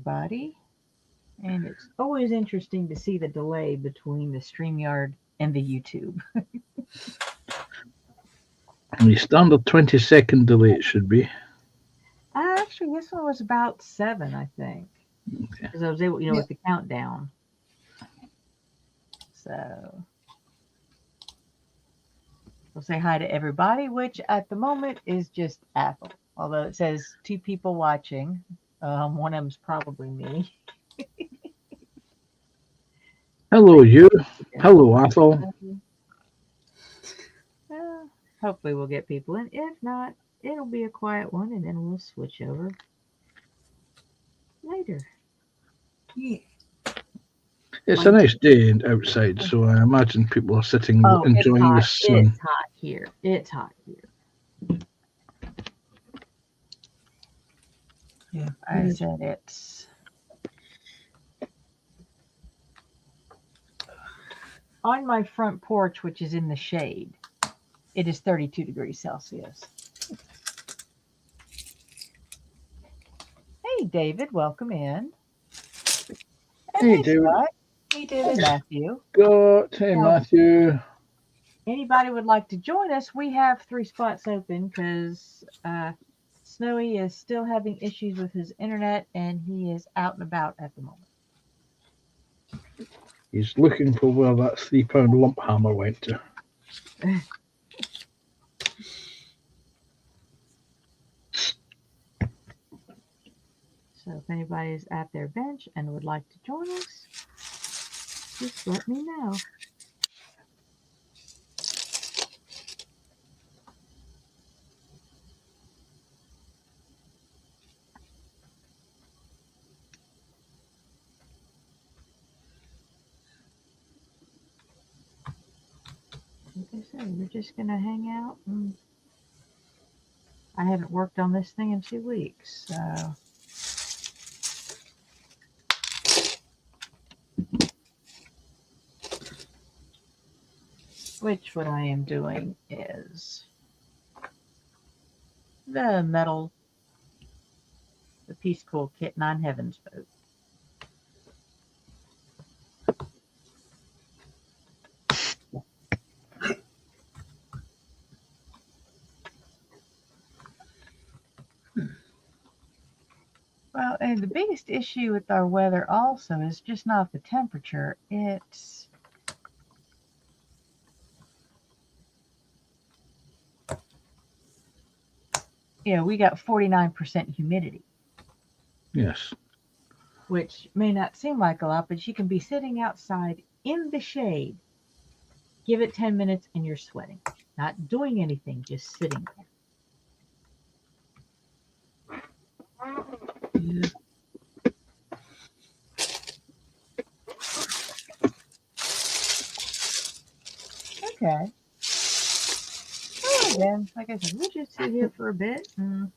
everybody. And it's always interesting to see the delay between the StreamYard and the YouTube. The standard 20-second delay it should be. Actually, this one was about 7, I think, Okay. because I was able, Yeah. with the countdown. So we'll say hi to everybody, which at the moment is just Apple. Although it says 2 people watching. One of them's probably me. Hello, you. Hello, Athol. Hopefully we'll get people in. If not, it'll be a quiet one, and then we'll switch over later. Yeah. It's a nice day outside, so I imagine people are sitting enjoying the sun. It's hot here. It's hot here. Yeah. I said it's on my front porch, which is in the shade. It is 32 degrees Celsius. Hey, David, welcome in. And Hey, David. Scott. Hey, David. Matthew. Hey, Matthew. Anybody would like to join us? We have 3 spots open because Snowy is still having issues with his internet, and he is out and about at the moment. He's looking for where that 3-pound lump hammer went to. So if anybody is at their bench and would like to join us, just let me know. Like I said, we're just going to hang out. And I haven't worked on this thing in 2 weeks, so... Which what I am doing is the Peace Cool Kit 9 Heavens boat. Well, and the biggest issue with our weather also is just not the temperature. It's we got 49% humidity. Yes. Which may not seem like a lot, but you can be sitting outside in the shade. Give it 10 minutes and you're sweating. Not doing anything, just sitting there. Yeah. Okay. Well, then, like I said, we'll just sit here for a bit and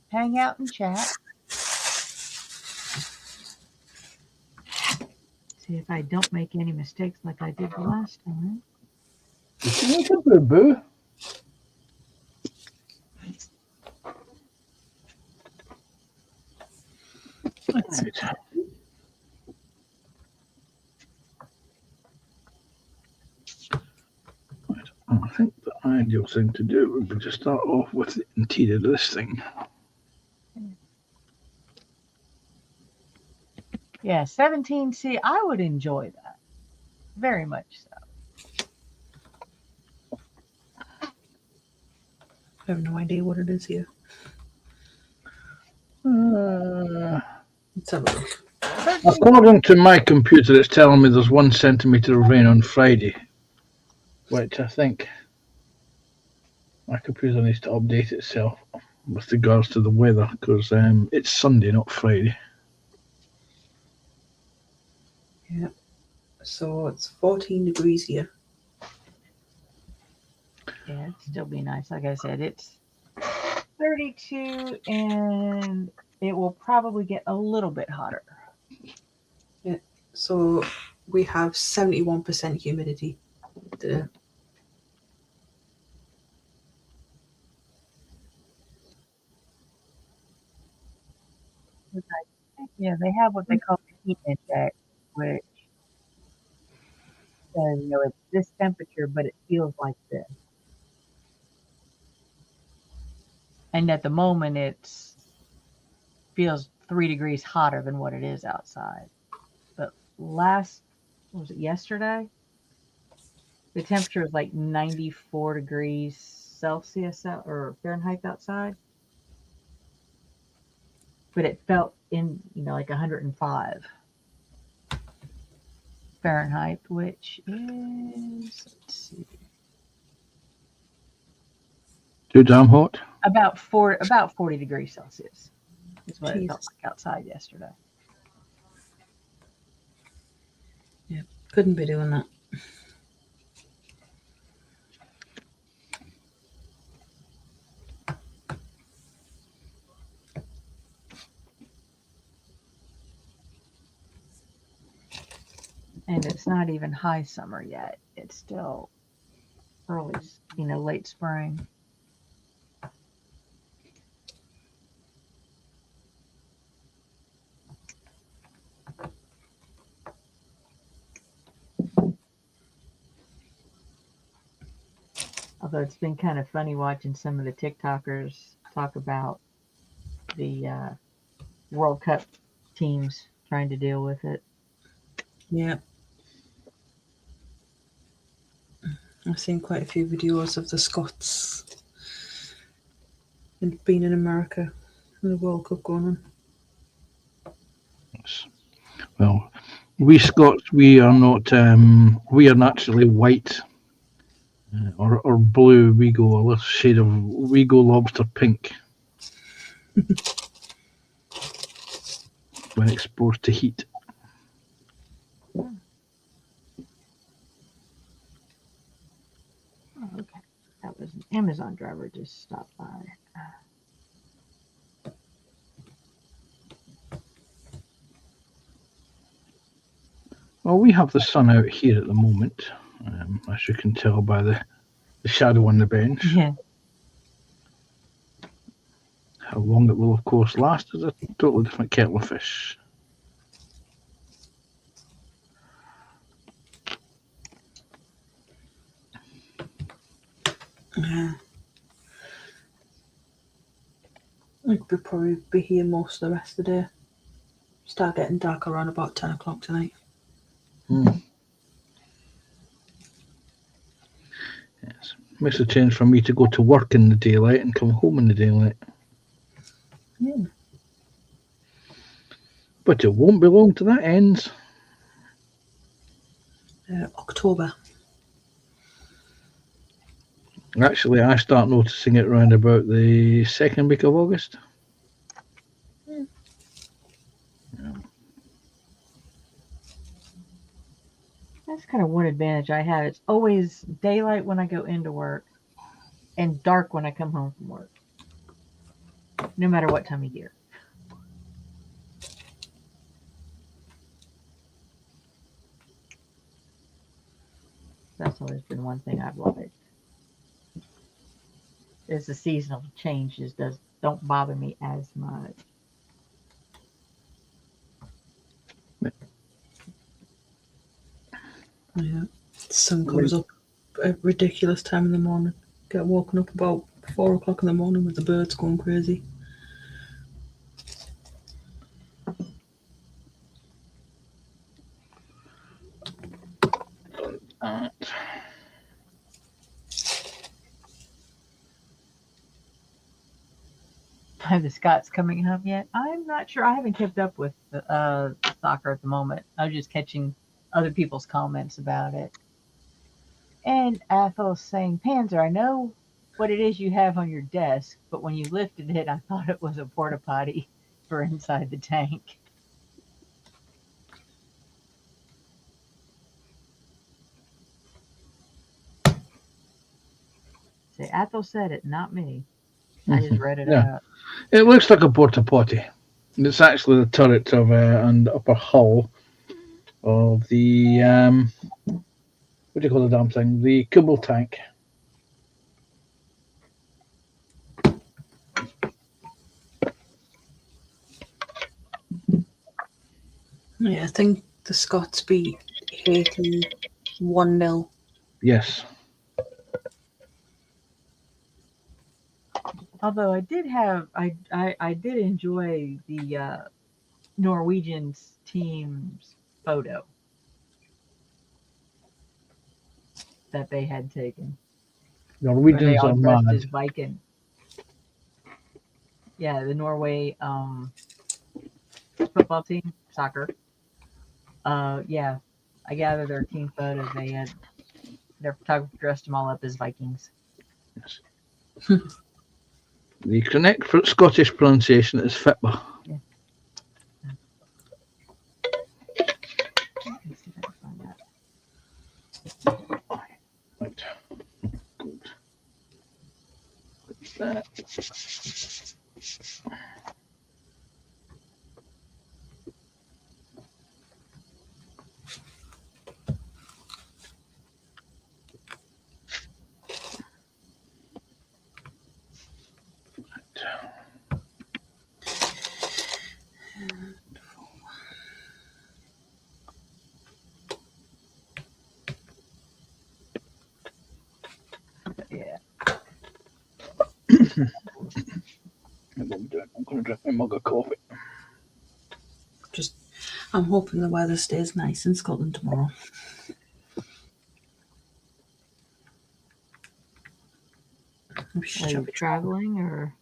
hang out and chat. See if I don't make any mistakes like I did the last time. It's a boo-boo. Right. I think the ideal thing to do would be to start off with the interior of this thing. Yeah, 17C, I would enjoy that. Very much so. I have no idea what it is here. Let's have a look. According to my computer, it's telling me there's 1 centimetre of rain on Friday, which I think my computer needs to update itself with regards to the weather, because it's Sunday, not Friday. Yeah. So it's 14 degrees here. Yeah, it'd still be nice. Like I said, it's 32 and it will probably get a little bit hotter. Yeah. So we have 71% humidity today. which I think, they have what they call the heat index, which says, it's this temperature, but it feels like this. And at the moment, it's feels 3 degrees hotter than what it is outside. But what was it, yesterday? The temperature was like 94 degrees Celsius or Fahrenheit outside. But it felt like 105 Fahrenheit, which is, let's see, Too damn hot. about 40 degrees Celsius is what it felt Jesus. like outside yesterday. Yeah, couldn't be doing that. And it's not even high summer yet. It's still early, late spring. Although it's been kind of funny watching some of the TikTokers talk about the World Cup teams trying to deal with it. Yeah. I've seen quite a few videos of the Scots and being in America and the World Cup going on. Yes. Well, we Scots, we are not. We are naturally white or blue. We go a little shade of. We go lobster pink when exposed to heat. Oh, okay. That was an Amazon driver just stopped by. Well, we have the sun out here at the moment, as you can tell by the shadow on the bench. Yeah. How long it will, of course, last is a totally different kettle of fish. Yeah. We'll probably be here most of the rest of the day. Start getting dark around about 10 o'clock tonight. Yes. Makes a change for me to go to work in the daylight and come home in the daylight. Yeah. But it won't be long till that ends. October. Actually, I start noticing it around about the second week of August. Yeah. That's kind of one advantage I have. It's always daylight when I go into work and dark when I come home from work, no matter what time of year. That's always been one thing I've liked. Is the seasonal changes don't bother me as much. Yeah. The sun comes up at a ridiculous time in the morning. Get woken up about 4 o'clock in the morning with the birds going crazy. Have the Scots coming home yet? I'm not sure. I haven't kept up with soccer at the moment. I'm just catching other people's comments about it. And Athel's saying, Panzer, I know what it is you have on your desk, but when you lifted it, I thought it was a porta potty for inside the tank. Say, Athel said it, not me. I just read it out. It looks like a porta potty. It's actually the turret of and upper hull of the what do you call the damn thing? The Kubel tank. Yeah, I think the Scots beat Haiti 1-0. Yes. Although I did have, I did enjoy the Norwegians team's photo that they had taken, where they Norwegians all are dressed as mad. Viking. Yeah, the Norway football team, soccer. Yeah, I gather their team photos. They had their photographer dressed them all up as Vikings. Yes. The correct Scottish pronunciation is Fitba. Yeah. Let's see if I can find that. Right. That. Yeah. I'm going to drink my mug of coffee. Just, I'm hoping the weather stays nice in Scotland tomorrow. Are you traveling or?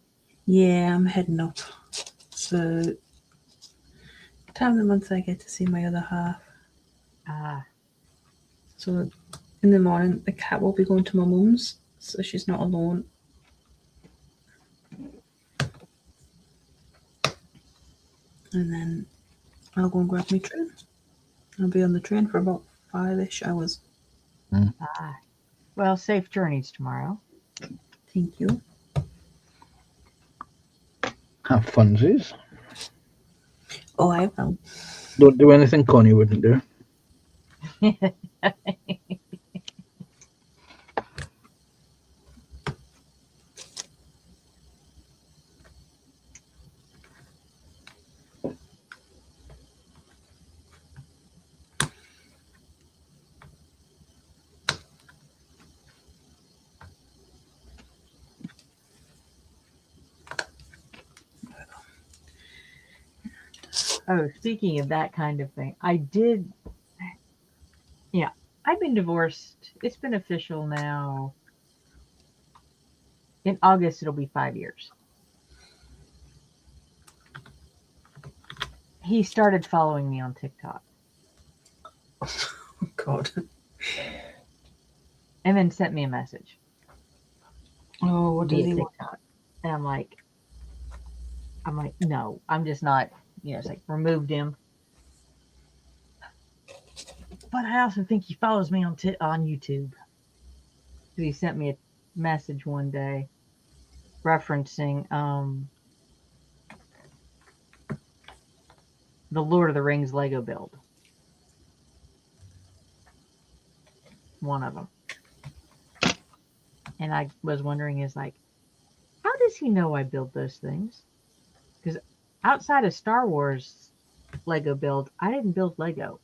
Yeah, I'm heading up. So, time of the month I get to see my other half. Ah, So, in the morning, the cat will be going to my mum's, so she's not alone. And then I'll go and grab my train. I'll be on the train for about 5-ish hours. ah. Well, safe journeys tomorrow. Thank you. Have funsies. Oh, I will. Don't do anything Connie wouldn't do. Oh, speaking of that kind of thing, I did. Yeah, I've been divorced. It's been official now. In August, it'll be 5 years. He started following me on TikTok Oh, God. and then sent me a message Oh, what does via he want? TikTok. And I'm like, no, I'm just not, it's like removed him. But I also think he follows me on YouTube. He sent me a message one day referencing the Lord of the Rings Lego build. One of them. And I was wondering, is like, how does he know I build those things? Because outside of Star Wars Lego build, I didn't build Lego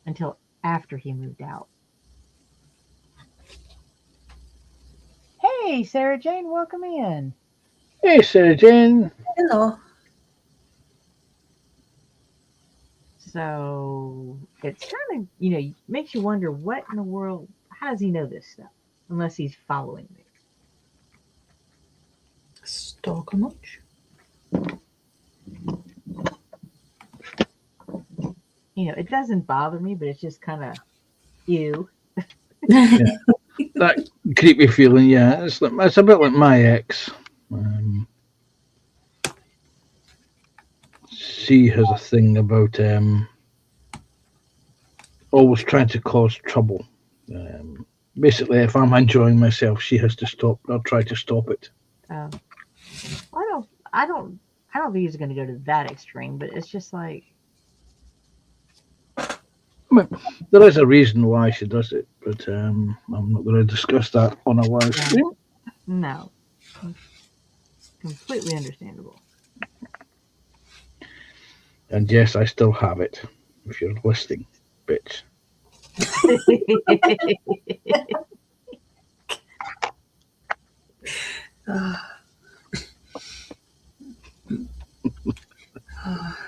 until after he moved out. Hey, Sarah Jane, welcome in. Hey, Sarah Jane. Hello. So it's kind of, makes you wonder what in the world, how does he know this stuff? Unless he's following me. Stalker much? It doesn't bother me, but it's just kind of ew. Yeah. That creepy feeling, yeah. It's a bit like my ex. She has a thing about always trying to cause trouble. Basically, if I'm enjoying myself, she has to stop or try to stop it. I don't, I don't, I don't think he's going to go to that extreme, but it's just like, I mean, there is a reason why she does it, but I'm not going to discuss that on a live stream. No, completely understandable. And yes, I still have it. if you're listening, bitch. Ah. Ah.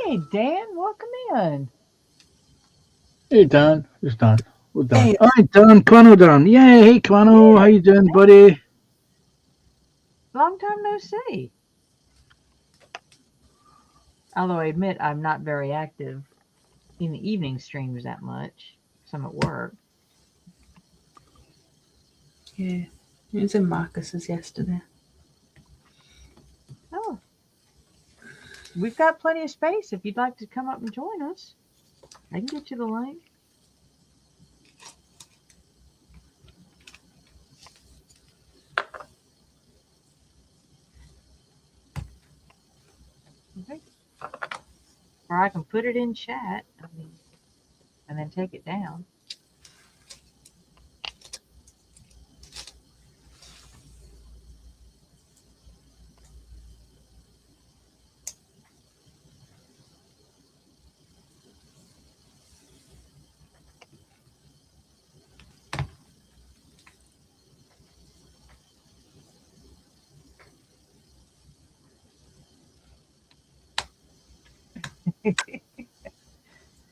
Hey, Dan, welcome in. Hey Dan, who's Dan? Who's Dan? Hey, Hi Dan, Quano Dan. Yay, hey Quano, how Yeah, you doing, hey, buddy? long time no see. Although I admit I'm not very active in the evening streams that much. 'Cause I'm at work. yeah, it was in Marcus's yesterday. Oh, we've got plenty of space if you'd like to come up and join us. I can get you the link. Okay. Or I can put it in chat. I mean, and then take it down.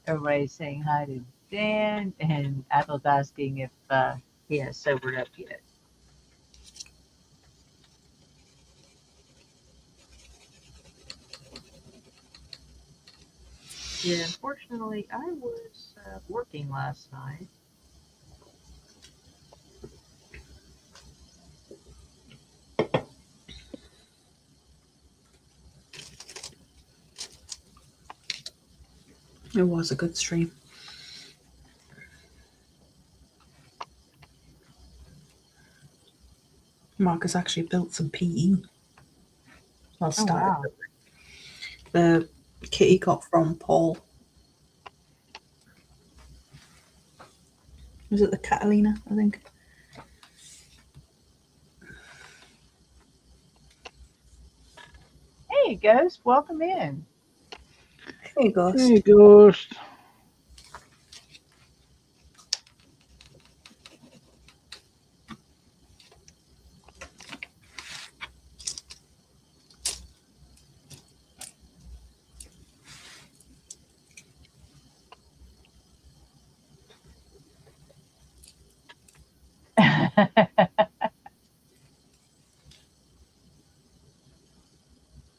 Everybody's saying hi to Dan, and Athel's asking if he has sobered up yet. Yeah, unfortunately, I was working last night. It was a good stream. Marcus actually built some PE. Well, Oh, started wow. the kit he got from Paul. Was it the Catalina, I think? Hey, Ghost, welcome in. Hey, Ghost. Hey Ghost.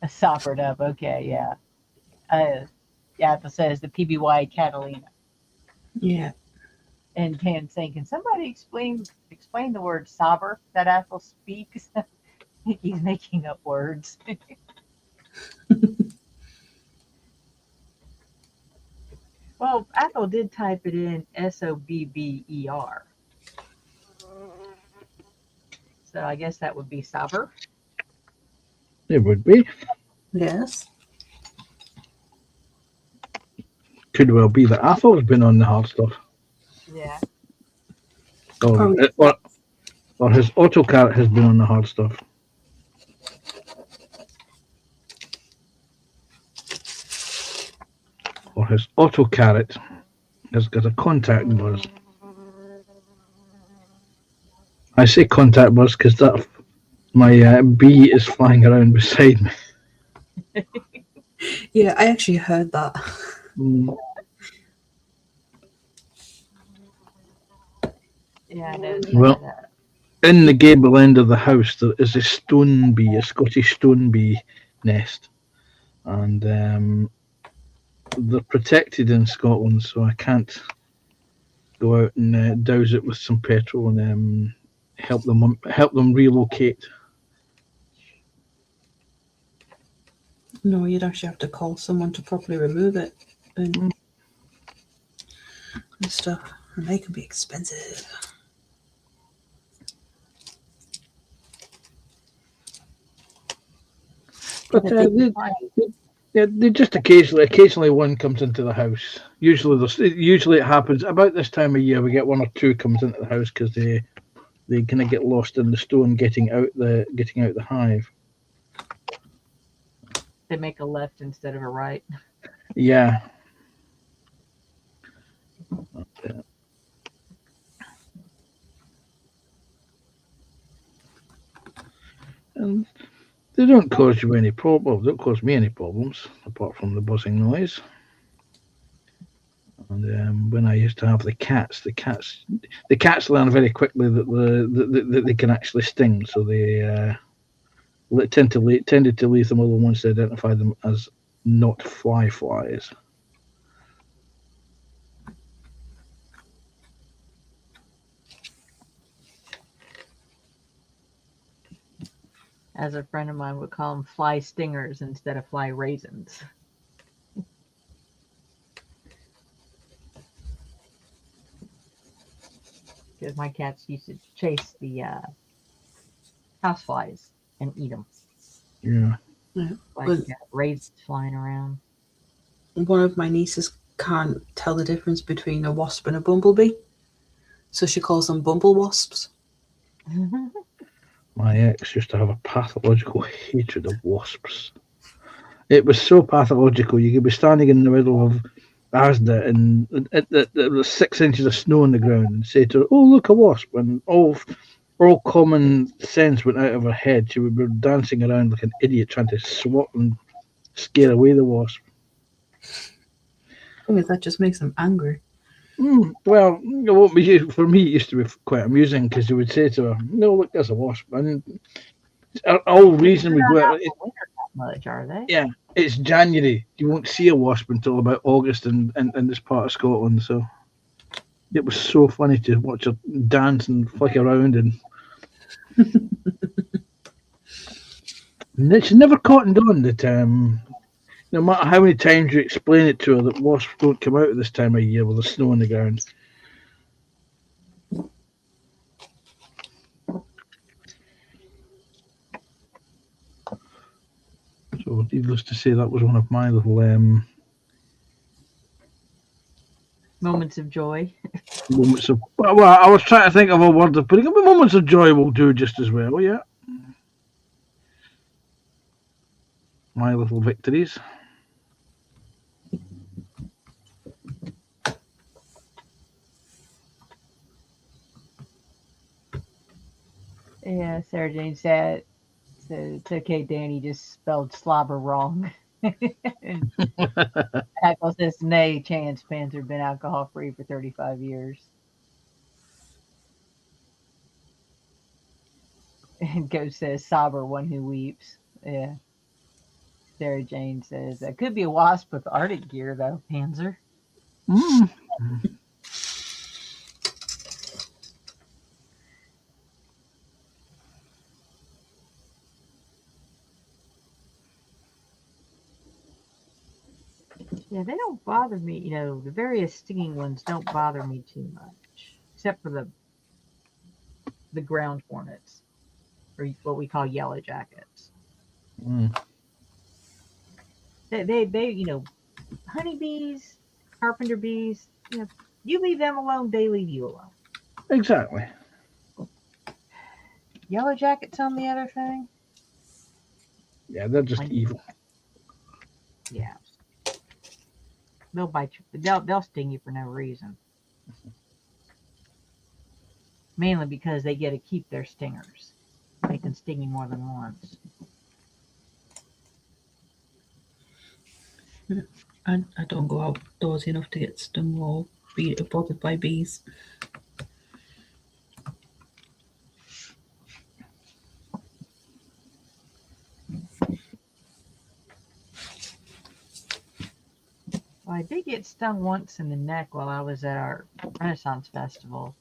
Sobered up. Okay, yeah. Yeah, it says the PBY Catalina. Yeah. And Dan saying, can somebody explain the word sober that Athel speaks? He's making up words. Well, Athel did type it in Sobber. So I guess that would be sober. It would be. Yes. Could well be that Athel's been on the hard stuff. Yeah. Or, Probably. or his autocat has been on the hard stuff. Or his autocarrot has got a contact buzz. I say contact buzz because that my bee is flying around beside me. Yeah, I actually heard that. Mm. Yeah, I noticed Well, that. in the gable end of the house there is a stone bee, a Scottish stone bee nest, and they're protected in Scotland, so I can't go out and douse it with some petrol and help them relocate. No, you'd actually have to call someone to properly remove it and stuff. And they can be expensive. But they just occasionally one comes into the house. Usually it happens about this time of year. We get one or two comes into the house because they kind of get lost in the stone getting out the hive. They make a left instead of a right. Yeah. And they don't cause you any problems. They don't cause me any problems apart from the buzzing noise. And when I used to have the cats learn very quickly that they can actually sting, so they tended to leave them alone once they identified them as not flies. As a friend of mine would call them fly stingers instead of fly raisins. Because my cats used to chase the houseflies and eat them. Yeah. Like raisins flying around. One of my nieces can't tell the difference between a wasp and a bumblebee, so she calls them bumble wasps. My ex used to have a pathological hatred of wasps. It was so pathological. You could be standing in the middle of Asda and there was 6 inches of snow on the ground and say to her, "Oh, look, a wasp!" And all common sense went out of her head. She would be dancing around like an idiot trying to swat and scare away the wasp. I think that just makes them angry. Well, for me, it used to be quite amusing because you would say to her, "No, look, there's a wasp." And all reason we go out. Much are they? Yeah, it's January. You won't see a wasp until about August in this part of Scotland. So it was so funny to watch her dance and flick around, and she never cottoned on that. No matter how many times you explain it to her that wasps don't come out at this time of year with the snow on the ground. So, needless to say, that was one of my little Moments of joy. moments of. Well, I was trying to think of a word of putting it, but moments of joy will do just as well. Yeah, my little victories. Yeah, Sarah Jane said it's okay, Danny just spelled slobber wrong. And Hackle says, nay, chance Pants have been alcohol free for 35 years. And Ghost says, sober, one who weeps. Yeah. Sarah Jane says, that could be a wasp with Arctic gear, though, Panzer. Mm. Yeah, they don't bother me. The various stinging ones don't bother me too much, except for the ground hornets, or what we call yellow jackets. Mm. They honeybees, carpenter bees, you leave them alone, they leave you alone. Exactly. Yellow jackets on the other thing. Yeah, they're just evil. Yeah. They'll bite you. They'll sting you for no reason. Mainly because they get to keep their stingers. They can sting you more than once. I don't go outdoors enough to get stung or be bothered by bees. Well, I did get stung once in the neck while I was at our Renaissance Festival.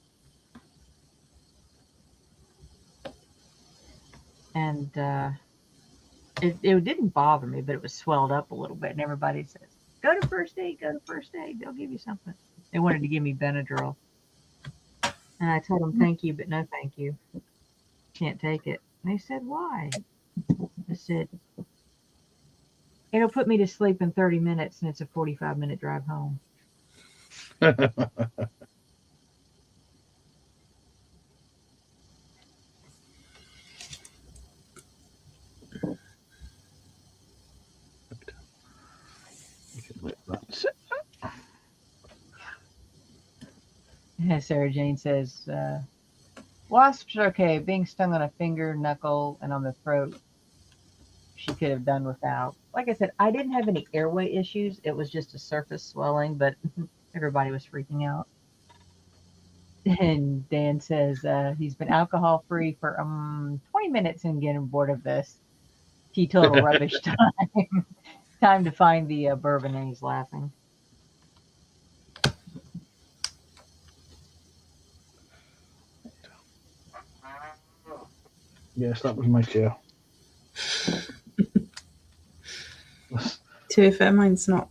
And it didn't bother me, but it was swelled up a little bit. And everybody says, go to first aid, go to first aid. They'll give you something. They wanted to give me Benadryl. And I told them, thank you, but no thank you. Can't take it. And they said, why? I said, It'll put me to sleep in 30 minutes, and it's a 45-minute drive home. You can let that sit. Sarah Jane says, wasps are okay. Being stung on a finger, knuckle, and on the throat, she could have done without. Like I said, I didn't have any airway issues. It was just a surface swelling, but everybody was freaking out. And Dan says he's been alcohol free for 20 minutes and getting bored of this teetotal rubbish time. Time to find the bourbon, and he's laughing. Yes, that was my chair. To be fair, mine's not.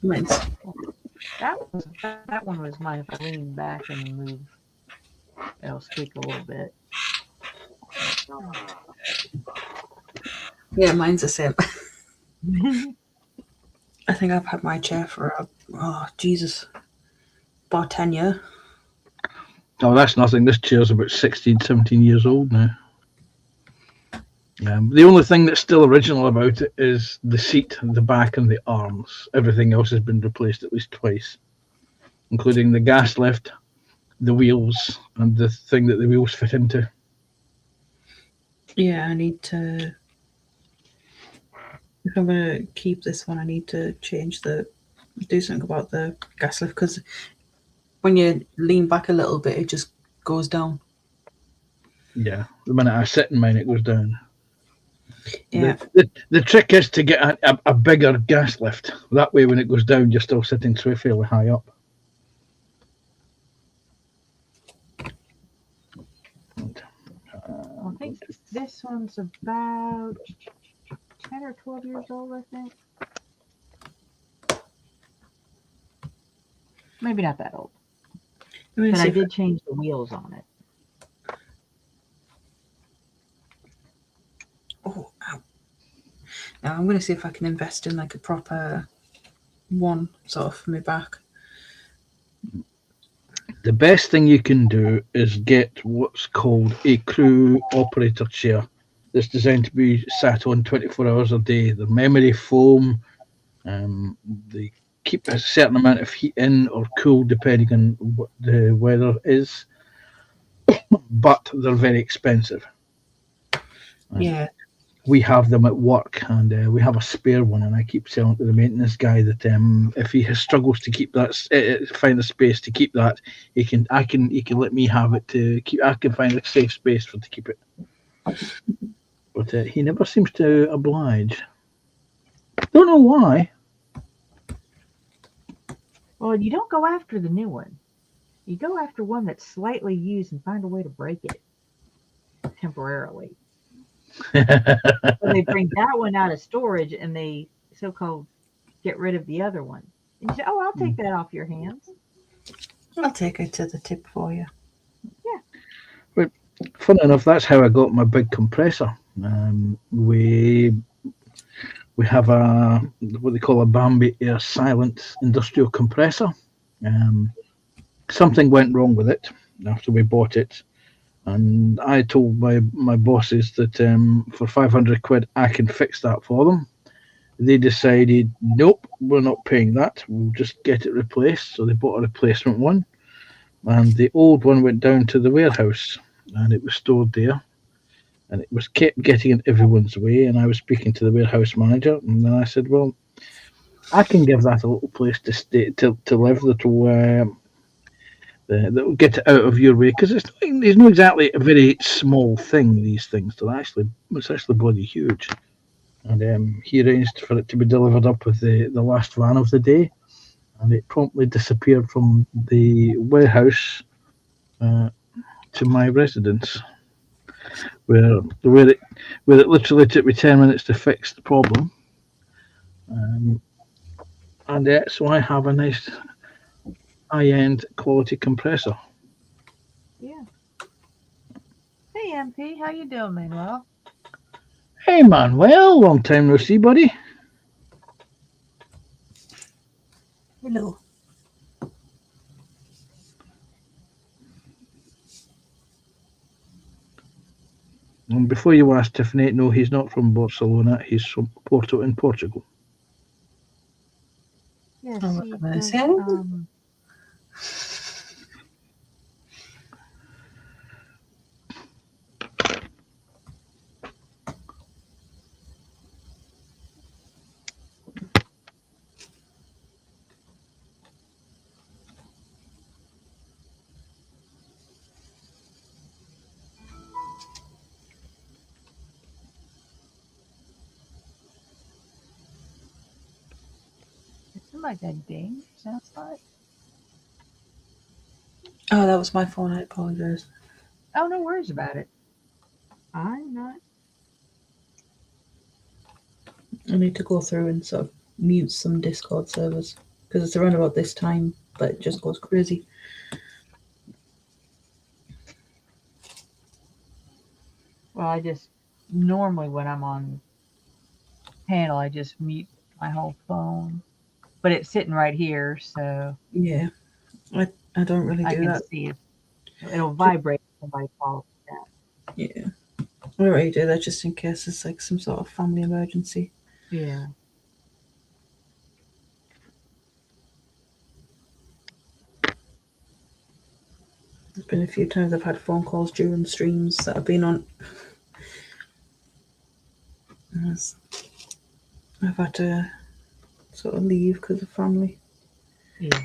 Mine's. That one was mine. If I lean back and move, it'll squeak a little bit. Yeah, mine's the same. I think I've had my chair for, Jesus, about 10 years. Oh, that's nothing. This chair's about 16, 17 years old now. The only thing that's still original about it is the seat, the back, and the arms. Everything else has been replaced at least twice, including the gas lift, the wheels, and the thing that the wheels fit into. Yeah, I need to. If I'm going to keep this one, I need to do something about the gas lift, because when you lean back a little bit, it just goes down. Yeah, the minute I sit in mine, it goes down. Yeah. The trick is to get a bigger gas lift. That way, when it goes down, you're still sitting fairly high up. I think this one's about 10 or 12 years old, I think. Maybe not that old. But I did change the wheels on it. Oh, ow. Now I'm going to see if I can invest in like a proper one sort of for my back. The best thing you can do is get what's called a crew operator chair. That's designed to be sat on 24 hours a day. The memory foam, they keep a certain amount of heat in or cool depending on what the weather is, but they're very expensive. Yeah. We have them at work, and we have a spare one, and I keep saying to the maintenance guy that if he struggles to keep that, find the space to keep that, he can let me have it to keep. I can find a safe space to keep it, but he never seems to oblige. Don't know why. Well, you don't go after the new one. You go after one that's slightly used and find a way to break it temporarily. So they bring that one out of storage and they so-called get rid of the other one. And you say, "Oh, I'll take that off your hands." I'll take it to the tip for you. Yeah. But funny enough, that's how I got my big compressor. We have what they call a Bambi Air Silent industrial compressor. Something went wrong with it after we bought it. And I told my bosses that for 500 quid I can fix that for them. They decided, nope, we're not paying that. We'll just get it replaced. So they bought a replacement one. And the old one went down to the warehouse and it was stored there. And it was kept getting in everyone's way. And I was speaking to the warehouse manager. And then I said, well, I can give that a little place to stay, to live that will get it out of your way, because it's not exactly a very small thing. These things, it's actually bloody huge. And he arranged for it to be delivered up with the last van of the day, and it promptly disappeared from the warehouse to my residence, where it literally took me 10 minutes to fix the problem. And so I have a nice high-end quality compressor. Yeah. Hey, MP, how you doing, Manuel? Hey, Manuel, long time no see, buddy. Hello. And before you ask Tiffany, no, he's not from Barcelona. He's from Porto in Portugal. Yes, Oh, he wait a does. minute. Something like that ding sounds like. Oh, that was my phone. I apologize. Oh, no worries about it. I'm not. I need to go through and sort of mute some Discord servers because it's around about this time that it just goes crazy. Well, I just normally when I'm on panel, I just mute my whole phone, but it's sitting right here, so Yeah, I don't really I do can that. see it. It'll vibrate if somebody calls that. Yeah, I don't really do that just in case it's like some sort of family emergency. Yeah. There's been a few times I've had phone calls during streams that I've been on. And I've had to sort of leave because of family. Yeah.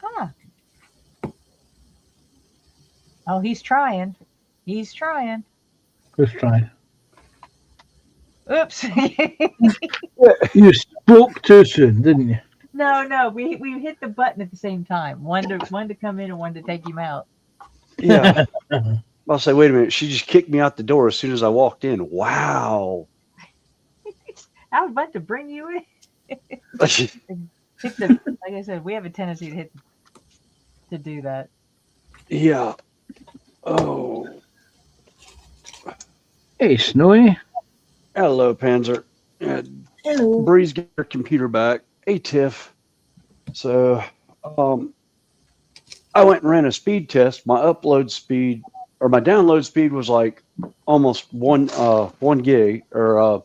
Huh. Oh, he's trying. He's trying. Who's trying? Oops. You spoke too soon, didn't you? No. We hit the button at the same time. One to come in and one to take him out. Yeah. I'll say, wait a minute. She just kicked me out the door as soon as I walked in. Wow. I was about to bring you in. Hit the like I said, we have a tendency to do that. Yeah. Oh. Hey, Snowy. Hello, Panzer. Hello. Bree's got her computer back. Hey, Tiff. So, um, I went and ran a speed test. My upload speed or my download speed was like almost one gig or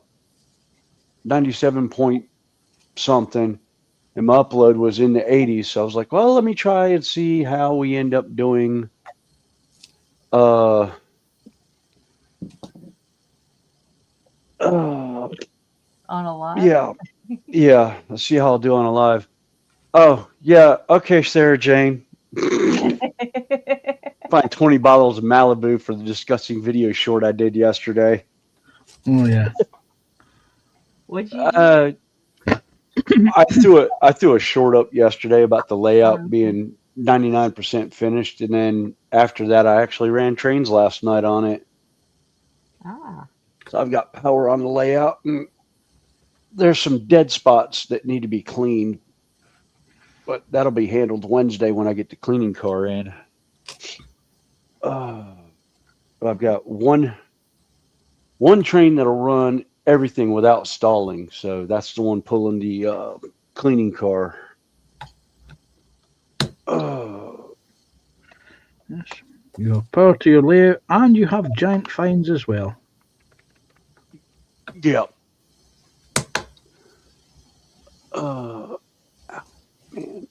97 point something, and my upload was in the 80s. So I was like, well, let me try and see how we end up doing. Uh, uh On a live. yeah, yeah. Let's see how I'll do on a live. Oh, yeah. Okay, Sarah Jane. Find 20 bottles of Malibu for the disgusting video short I did yesterday. Oh, yeah. What'd you do? I threw a short up yesterday about the layout Okay. being 99% finished, and then after that, I actually ran trains last night on it. Ah. So I've got power on the layout, and there's some dead spots that need to be cleaned, but that'll be handled Wednesday when I get the cleaning car in. But I've got one train that'll run everything without stalling, so that's the one pulling the cleaning car. Yes. You have power to your layout, and you have giant finds as well. Yeah. Man.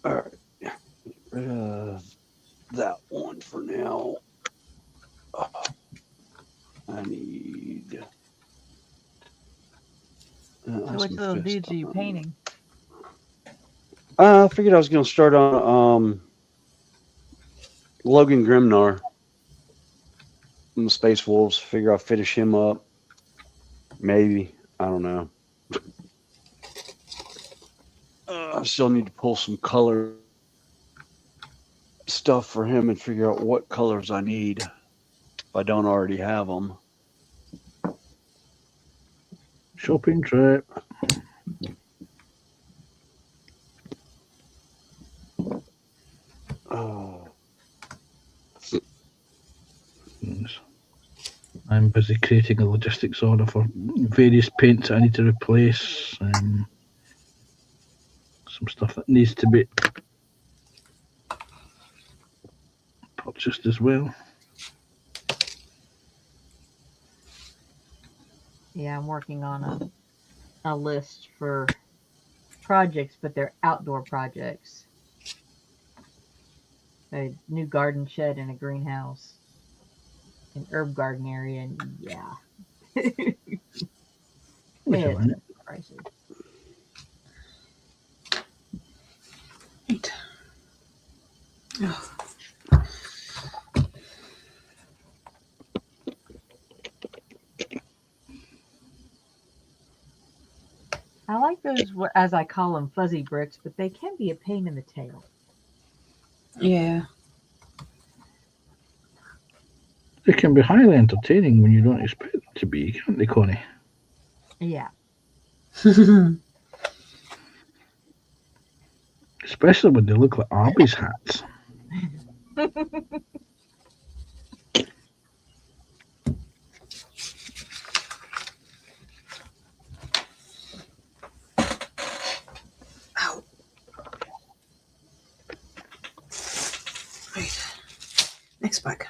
All right. Get rid of that one for now. I need. So which little dudes are you painting? I figured I was going to start on Logan Grimnar from the Space Wolves. Figure I'll finish him up. Maybe. I don't know. I still need to pull some color stuff for him and figure out what colors I need if I don't already have them. Shopping trip. Oh. Yes. I'm busy creating a logistics order for various paints I need to replace. Some stuff that needs to be purchased as well. Yeah, I'm working on a list for projects, but they're outdoor projects. A new garden shed and a greenhouse, an herb garden area, and yeah. Wait a It's minute. pricey. Right. Oh, I like those, as I call them, fuzzy bricks, but they can be a pain in the tail. yeah. They can be highly entertaining when you don't expect them to be, can't they, Connie? Yeah. Especially when they look like Arby's hats. Ow. Right. Next bag.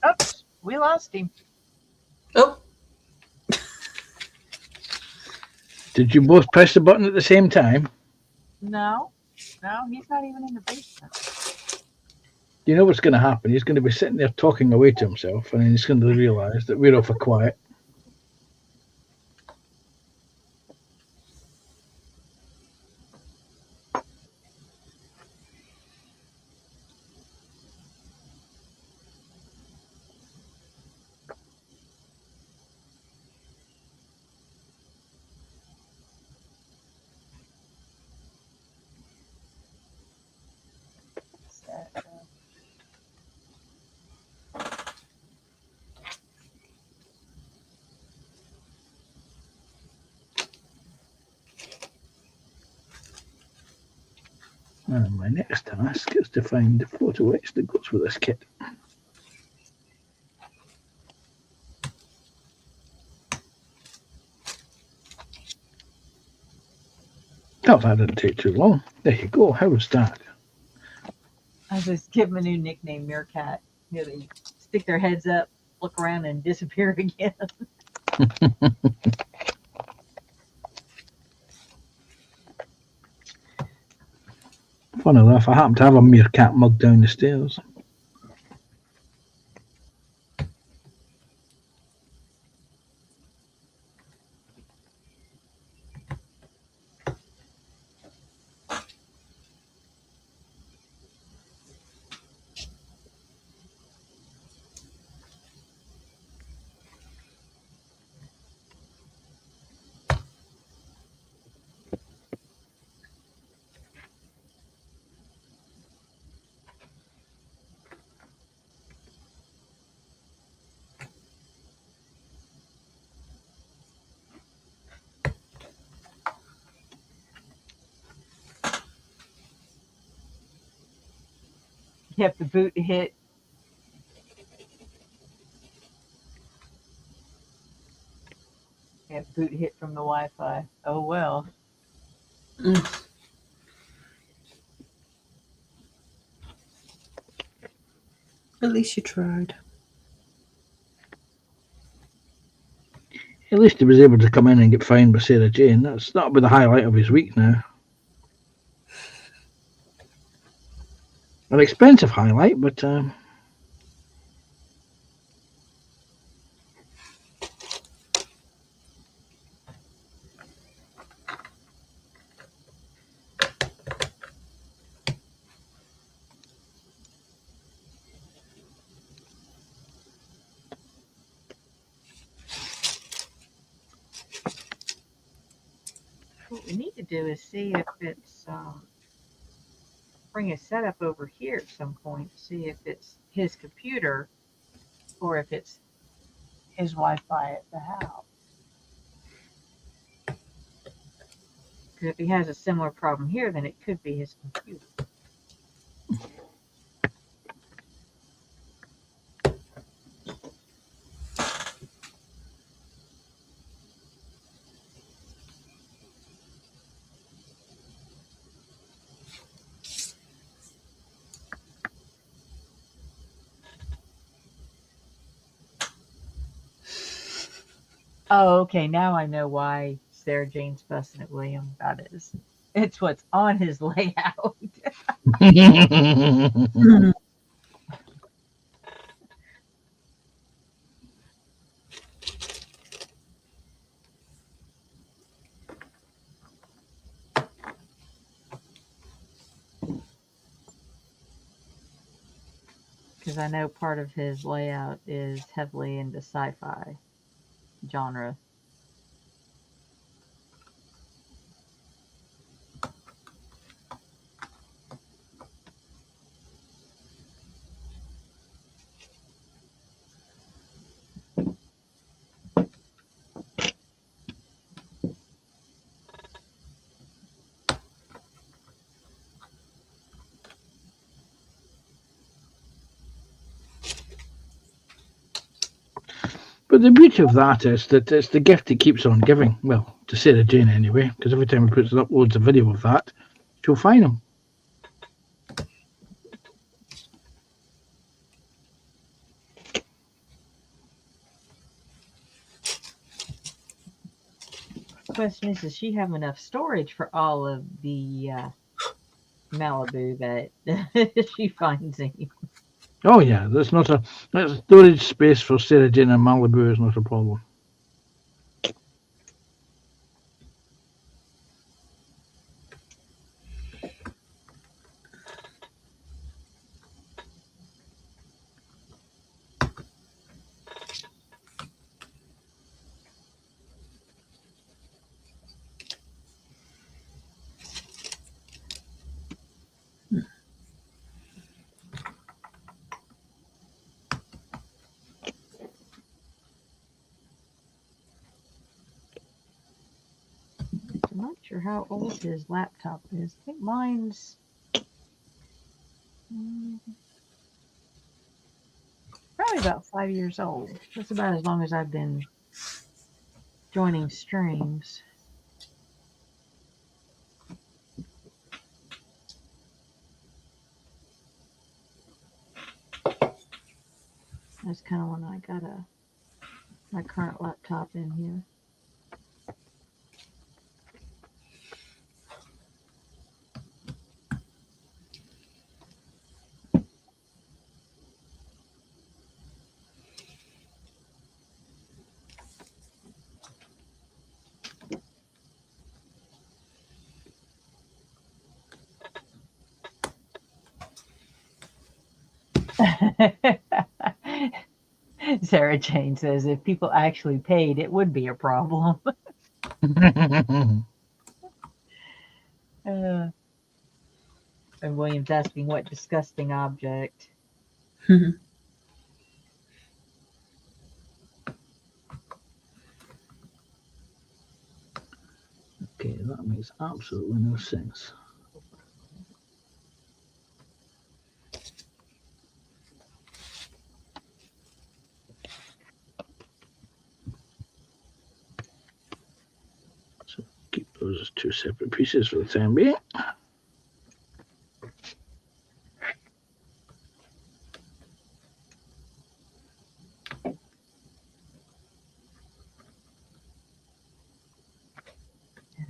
Oops, we lost him. Oh, Did you both press the button at the same time? No, he's not even in the basement. You know what's going to happen? He's going to be sitting there talking away to himself, and then he's going to realise that we're off for quiet. And my next task is to find the photo etch that goes with this kit. Oh, that didn't take too long. There you go. How was that? I just give him a new nickname, Meerkat. You know, they stick their heads up, look around, and disappear again. Fun enough, I happen to have a meerkat mug down the stairs. Yep, the boot hit. Yep, boot hit from the Wi-Fi. Oh well. at least you tried. At least he was able to come in and get fined by Sarah Jane. That'll be the highlight of his week now. An expensive highlight, but What we need to do is see if it's bring a setup over here at some point. See if it's his computer or if it's his Wi-Fi at the house. Because if he has a similar problem here, then it could be his computer. Oh, okay. Now I know why Sarah Jane's fussing at William about it. It's what's on his layout. Because I know part of his layout is heavily into sci-fi genre. but the beauty of that is that it's the gift that keeps on giving. Well, to Sarah Jane anyway, because every time he puts uploads a video of that, she'll find them. The question is, does she have enough storage for all of the Malibu that she finds him? Oh yeah, there's storage space for Sarah Jane and Malibu is not a problem. I'm not sure how old his laptop is. I think mine's probably about 5 years old. That's about as long as I've been joining streams. That's kind of when I got my current laptop in here. Sarah Jane says if people actually paid, it would be a problem. And William's asking what disgusting object. Okay, that makes absolutely no sense. So keep those as two separate pieces for the time being.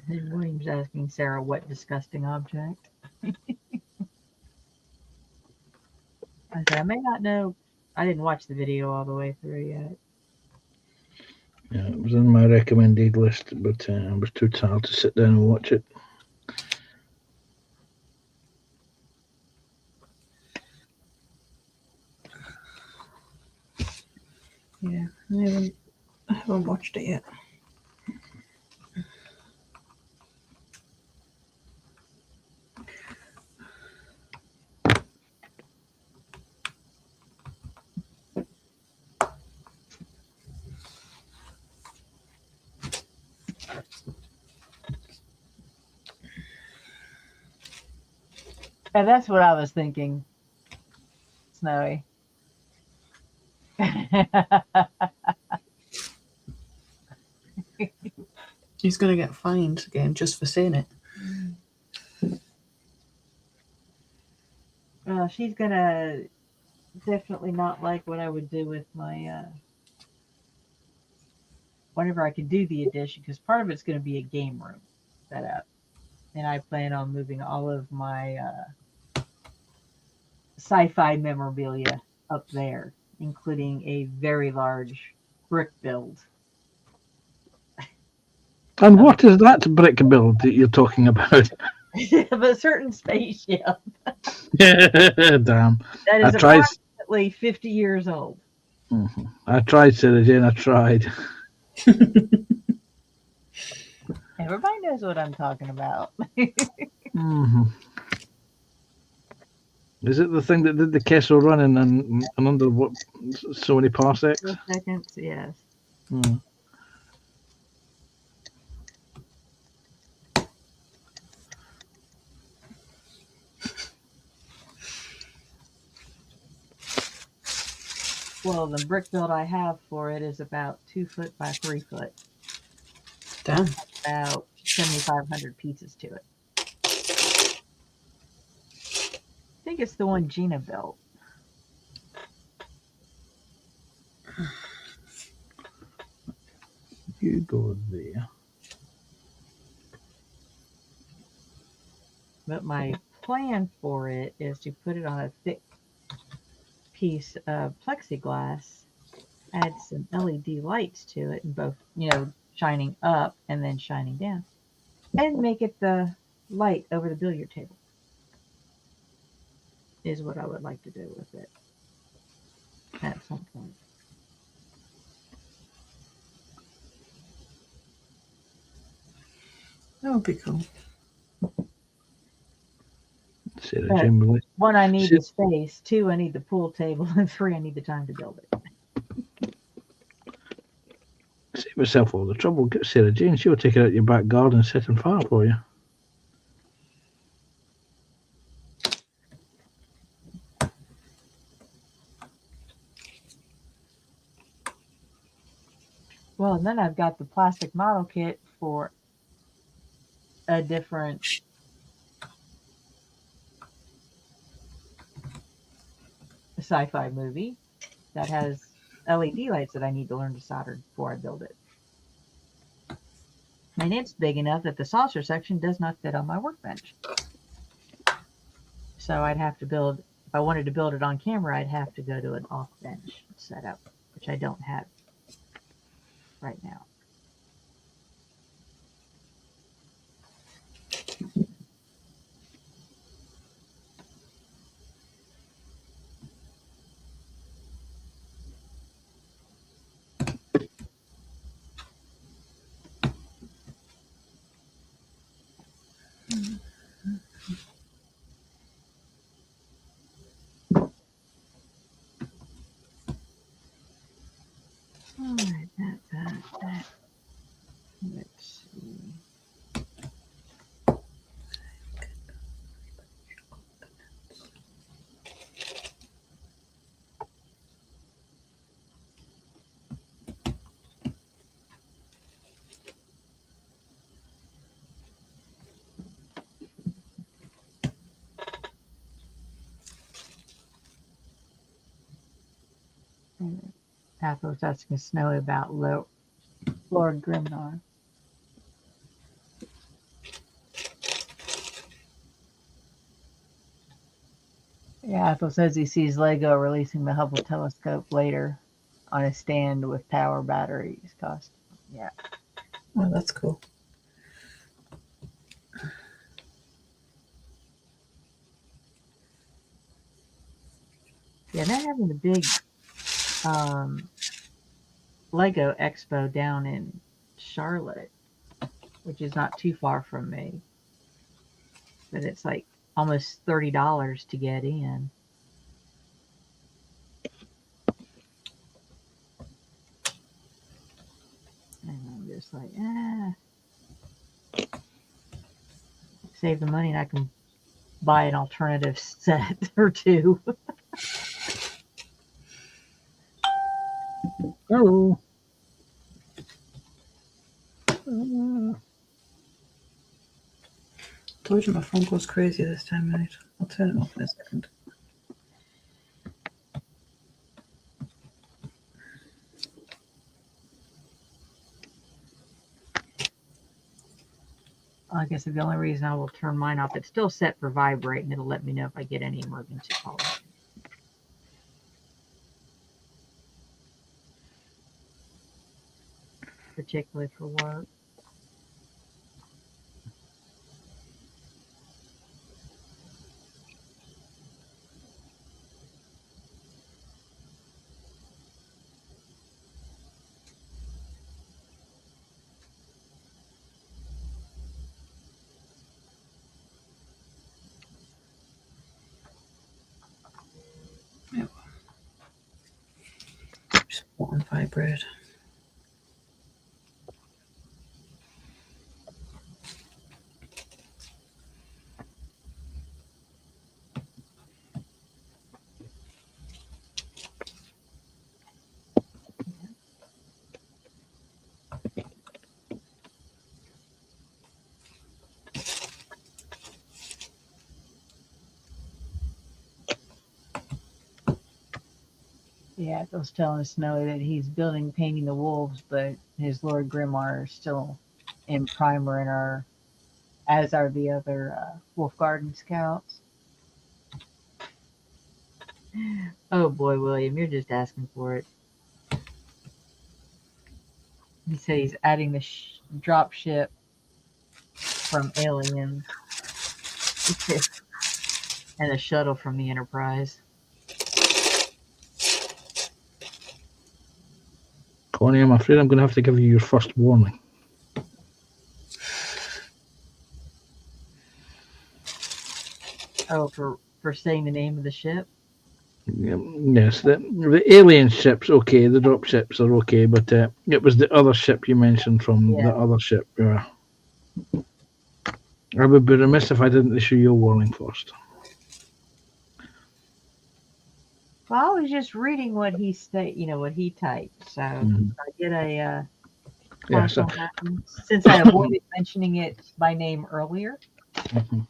And William's asking Sarah what disgusting object. I said, I may not know. I didn't watch the video all the way through yet. Yeah, it was on my recommended list, but I was too tired to sit down and watch it. Yeah, I haven't watched it yet. And that's what I was thinking, Snowy. He's gonna get fined again just for saying it. Well, she's gonna definitely not like what I would do with my whenever I could do the addition, because part of it's going to be a game room set up, and I plan on moving all of my sci-fi memorabilia up there, including a very large brick build. And what is that brick build that you're talking about? Of a certain spaceship Damn. that I is tried. approximately 50 years old. I tried, Sarah Jane. I tried. Everybody knows what I'm talking about. hmm Is it the thing that did the Kessel run and under what so many parsecs? 4 seconds, yes. Hmm. Well, the brick build I have for it is about 2 foot by 3 foot. Damn. About 7,500 pieces to it. I think it's the one Gina built. You go there. But my plan for it is to put it on a thick piece of plexiglass, add some LED lights to it, and both, shining up and then shining down, and make it the light over the billiard table. Is what I would like to do with it at some point. That would be cool. Sarah But Jane will 1, I need See- the space. 2, I need the pool table. And 3, I need the time to build it. save yourself all the trouble. Get Sarah Jane. She'll take it out your back garden and set on fire for you. Well, and then I've got the plastic model kit for a different sci-fi movie that has LED lights that I need to learn to solder before I build it. And it's big enough that the saucer section does not fit on my workbench. So I'd have to build, if I wanted to build it on camera, I'd have to go to an off-bench setup, which I don't have right now. All right, that. Let's see. Half was asking Snowy about Lord Grimnar. Yeah, Ethel says he sees Lego releasing the Hubble telescope later on a stand with power batteries. Cost. Yeah. Oh, that's cool. Yeah, they're having a big um, Lego Expo down in Charlotte, which is not too far from me. But it's like almost $30 to get in. And I'm just like, save the money and I can buy an alternative set or two. Hello. Told you my phone goes crazy this time of night. I'll turn it off in a second. I guess the only reason I will turn mine off, it's still set for vibrate and it'll let me know if I get any emergency calls, particularly for work. Just put on vibrate. Yeah, Bill's telling Snowy that he's building Painting the Wolves, but his Lord Grimoire is still in primer and as are the other Wolf Garden scouts. Oh boy, William, you're just asking for it. He said he's adding the drop ship from Aliens and a shuttle from the Enterprise. Connie, I'm afraid I'm going to have to give you your first warning. Oh, for saying the name of the ship? Yes, the alien ships, okay, the drop ships are okay, but it was the other ship you mentioned from Yeah. the other ship. I would be remiss if I didn't issue you a warning first. Well, I was just reading what he what he typed. So Mhm. I get a Yes. pass on that one, since I avoided mentioning it by name earlier. Mhm.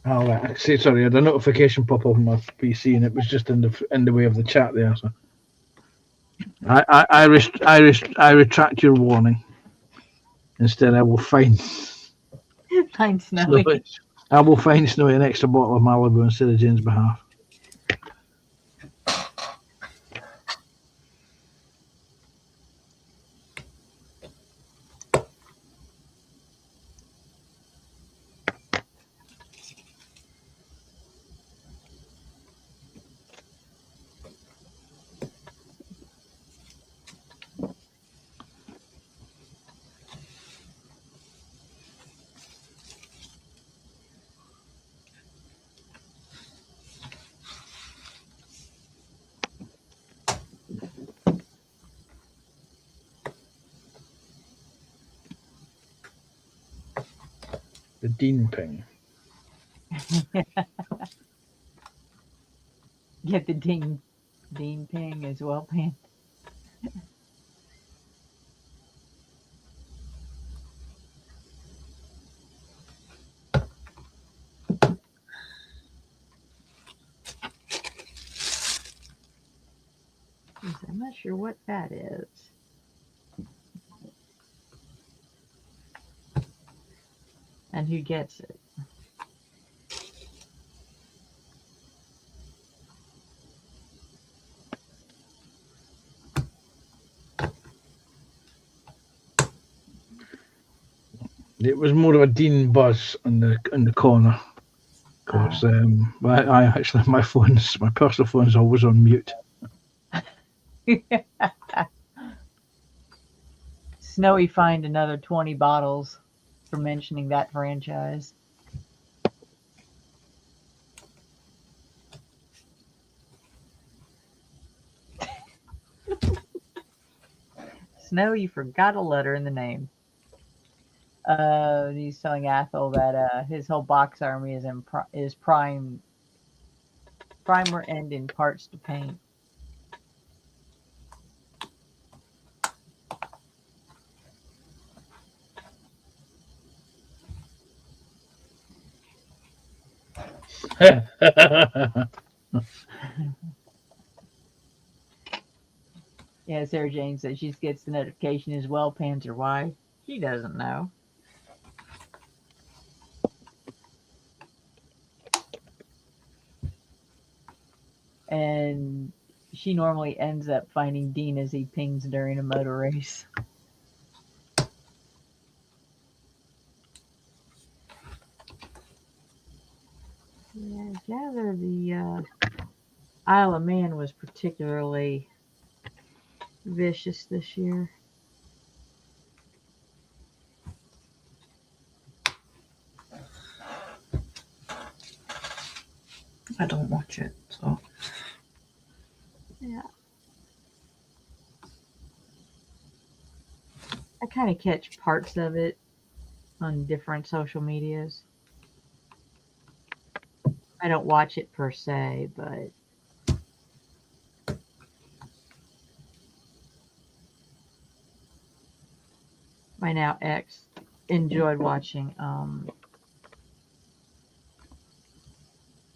Oh, right. See, sorry, I had a notification pop up on my PC, and it was just in the way of the chat there. So I retract your warning. Instead, I will fine Fine, Snowy. Snowy. I will fine Snowy an extra bottle of Malibu instead of Jane's behalf. The Dean ping. Get the Dean ping as well, Pan. I'm not sure what that is. And who gets it? It was more of a Dean buzz in the corner. Because I actually my personal phone's always on mute. Snowy fined another 20 bottles for mentioning that franchise. Snow, you forgot a letter in the name. He's telling Athel that his whole box army is primer and in parts to paint. Yeah, Sarah Jane says she gets the notification as well, Panzer. Why? She doesn't know. And she normally ends up finding Dean as he pings during a motor race. Yeah, I gather the Isle of Man was particularly vicious this year. I don't watch it, so Yeah. I kind of catch parts of it on different social medias. I don't watch it per se, but my now ex enjoyed watching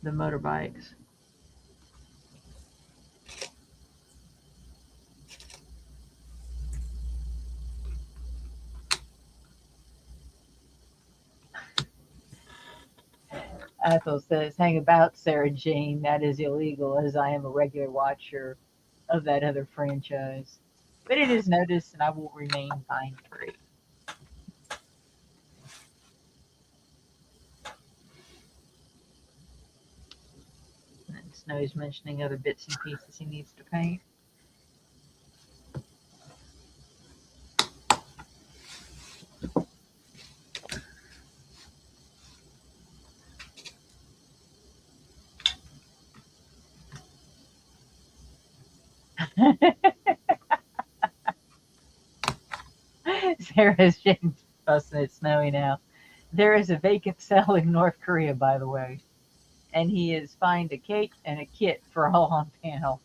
the motorbikes. Ethel says, hang about, Sarah Jane. That is illegal, as I am a regular watcher of that other franchise. But it is noticed, and I will remain fine free. And Snow's mentioning other bits and pieces he needs to paint. Sarah's James fussing at Snowy now. There is a vacant cell in North Korea, by the way, and he has fined a cake and a kit for all on panel.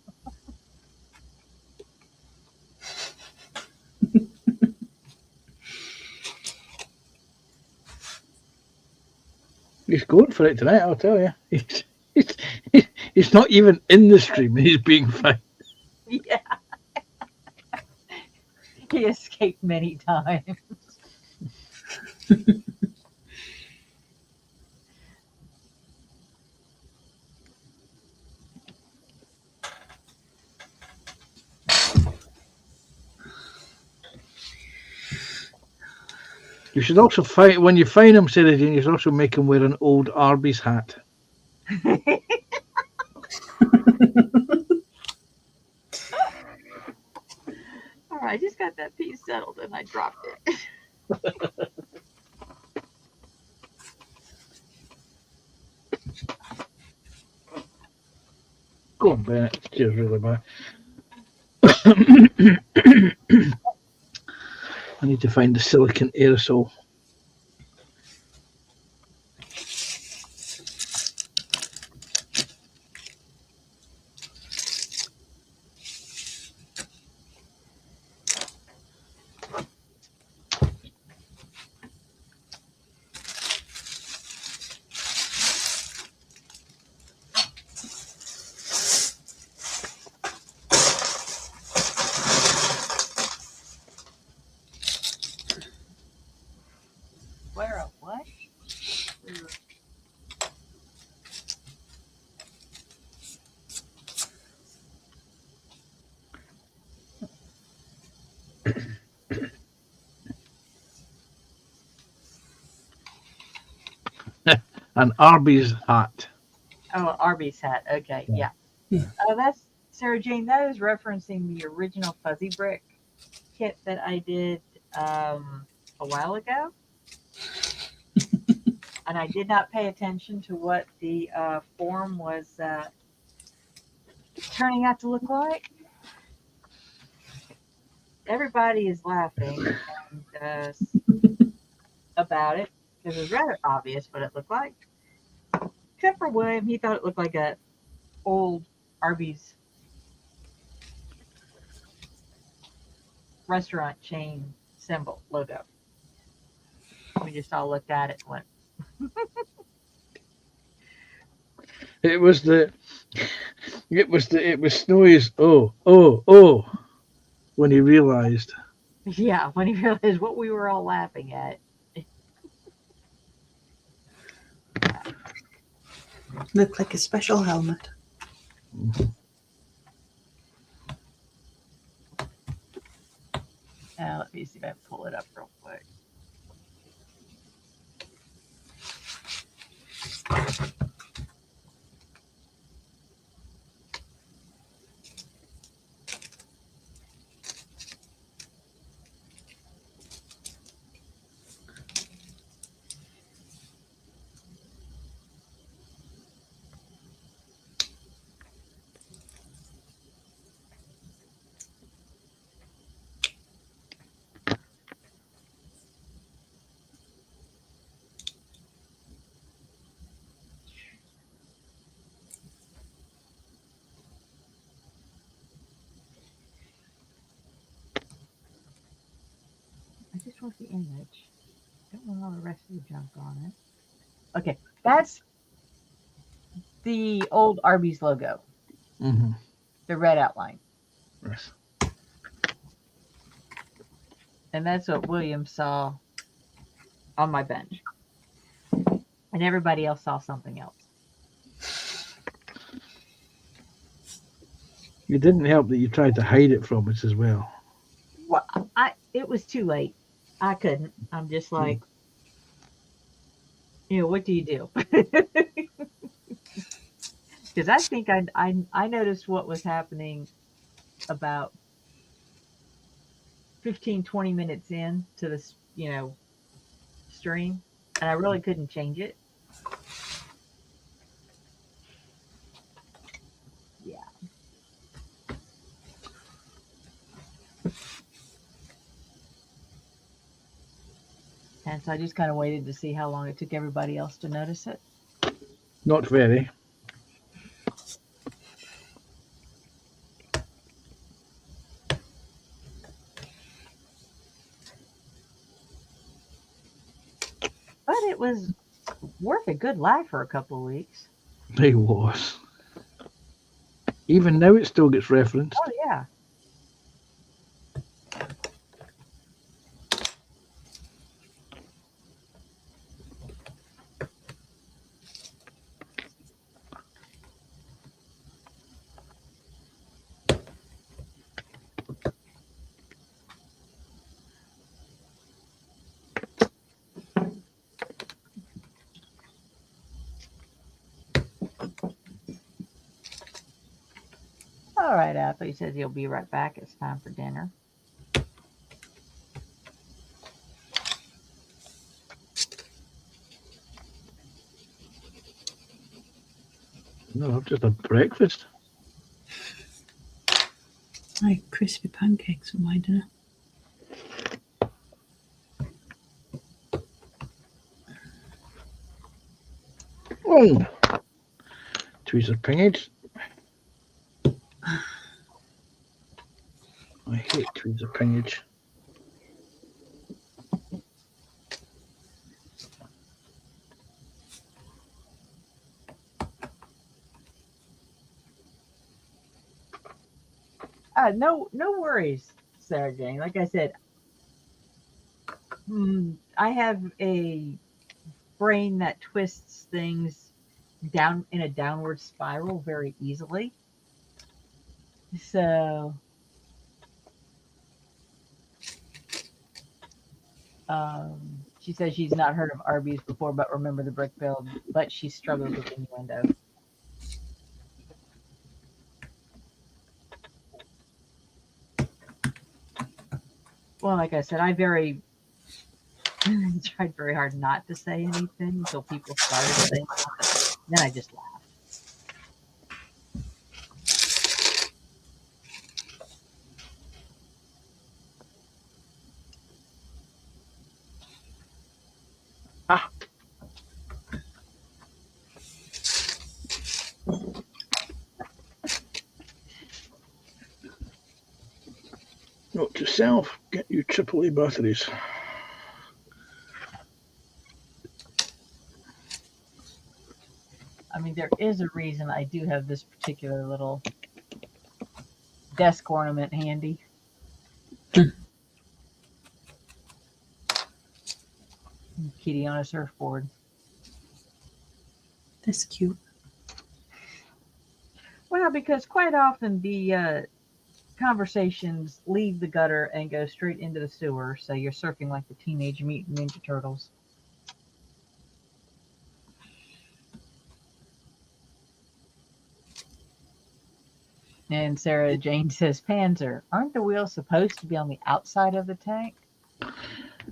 He's going for it tonight, I'll tell you. He's not even in the stream. He's being fine. Yeah. He escaped many times. You should also find when you find him, Sarah Jane, you should also make him wear an old Arby's hat. All right, I just got that piece settled and I dropped it. Go on, Bennett. Cheers, really bad. I need to find the silicon aerosol. Where a what? An Arby's hat. Oh, Arby's hat. Okay, yeah. Yeah. Oh, that's Sarah Jane. That is referencing the original fuzzy brick kit that I did a while ago, and I did not pay attention to what the form was turning out to look like. Everybody is laughing and, about it because it was rather obvious what it looked like. Except for William, he thought it looked like a old Arby's restaurant chain symbol logo. We just all looked at it and went, It was Snowy's oh when he realised. yeah, when he realized what we were all laughing at. Looked like a special helmet. Let me see if I can pull it up real quick. I just want the image. Don't want all the rest of the junk on it. Okay, that's the old Arby's logo, Mm-hmm. the red outline. Yes. And that's what William saw on my bench. And everybody else saw something else. It didn't help that you tried to hide it from us as well. Well, it was too late. I couldn't. I'm just like, what do you do? Because I think I noticed what was happening about 15, 20 minutes in to this, stream, and I really couldn't change it. Yeah. And so I just kind of waited to see how long it took everybody else to notice it. Not very. But it was worth a good laugh for a couple of weeks. It was. Even now it still gets referenced. Oh, yeah. All right, Athlete says he'll be right back. It's time for dinner. No, I've just had breakfast. I had crispy pancakes for my dinner. Oh, tweezers pingage. I hate tweezer pingage. No worries, Sarah Jane. Like I said, I have a brain that twists things down in a downward spiral very easily. So She says she's not heard of Arby's before, but remember the brick build. But she struggles with innuendo. Well, like I said, I tried very hard not to say anything until people started saying something. Then I just laughed. Ah, note to self: get you AAA batteries. I mean, there is a reason I do have this particular little desk ornament handy. Kitty on a surfboard. That's cute. Well, because quite often the conversations leave the gutter and go straight into the sewer, so you're surfing like the Teenage Mutant Ninja Turtles. And Sarah Jane says, Panzer, aren't the wheels supposed to be on the outside of the tank?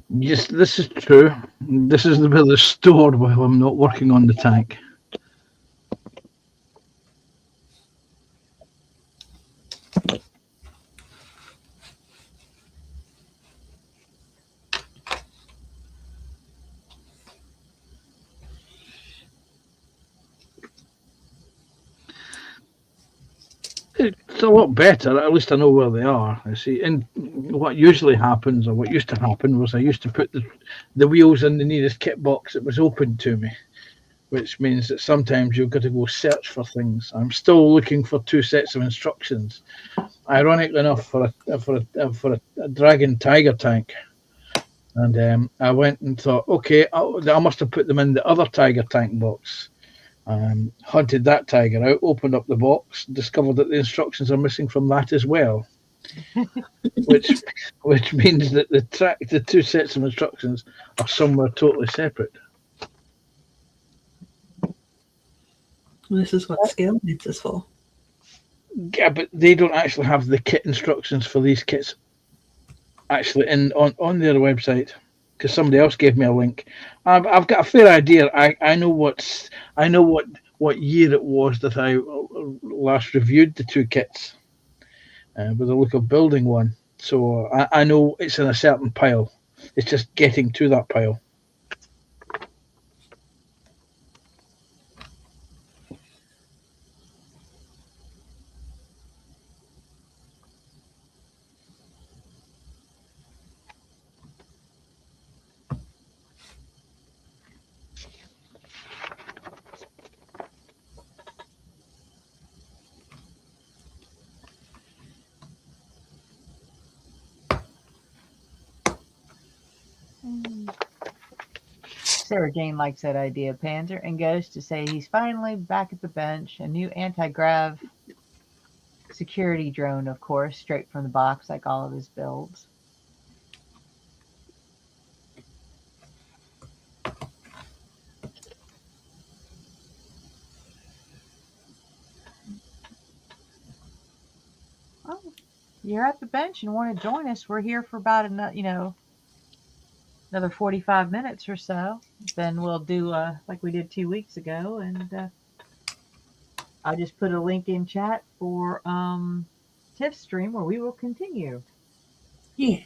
Yes, this is true. This is where they're stored while I'm not working on the tank. It's a lot better. At least I know where they are. I see. And what usually happens, or what used to happen, was I used to put the wheels in the nearest kit box that was open to me, which means that sometimes you've got to go search for things. I'm still looking for 2 sets of instructions. Ironically enough, for a Dragon Tiger tank. And I went and thought, okay, I must have put them in the other Tiger tank box. Hunted that tiger out, opened up the box, discovered that the instructions are missing from that as well. which means that the 2 sets of instructions are somewhere totally separate. This is what scale knits is for. Yeah, but they don't actually have the kit instructions for these kits actually on their website, because somebody else gave me a link. I've got a fair idea. I know what year it was that I last reviewed the 2 kits with a look of building one. So I know it's in a certain pile. It's just getting to that pile. Sarah Jane likes that idea, Panzer, and goes to say he's finally back at the bench. A new anti-grav security drone, of course, straight from the box, like all of his builds. Oh, you're at the bench and want to join us? We're here for about another 45 minutes or so. Then we'll do like we did 2 weeks ago, and I'll just put a link in chat for Tiff's stream where we will continue. Yeah.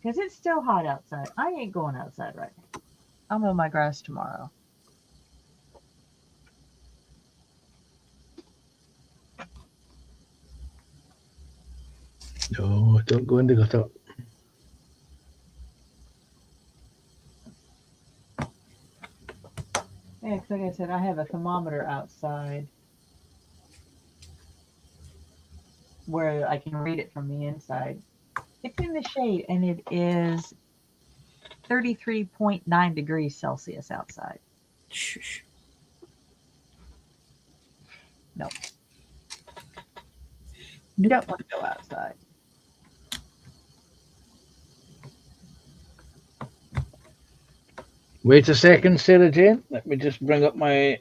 Because it's still hot outside. I ain't going outside right now. I'll mow my grass tomorrow. No, don't go in the gutter. Yeah, 'cause like I said, I have a thermometer outside where I can read it from the inside. It's in the shade, and it is 33.9 degrees Celsius outside. Shush. No. You don't want to go outside. Wait a second, Sarah Jane. Let me just bring up my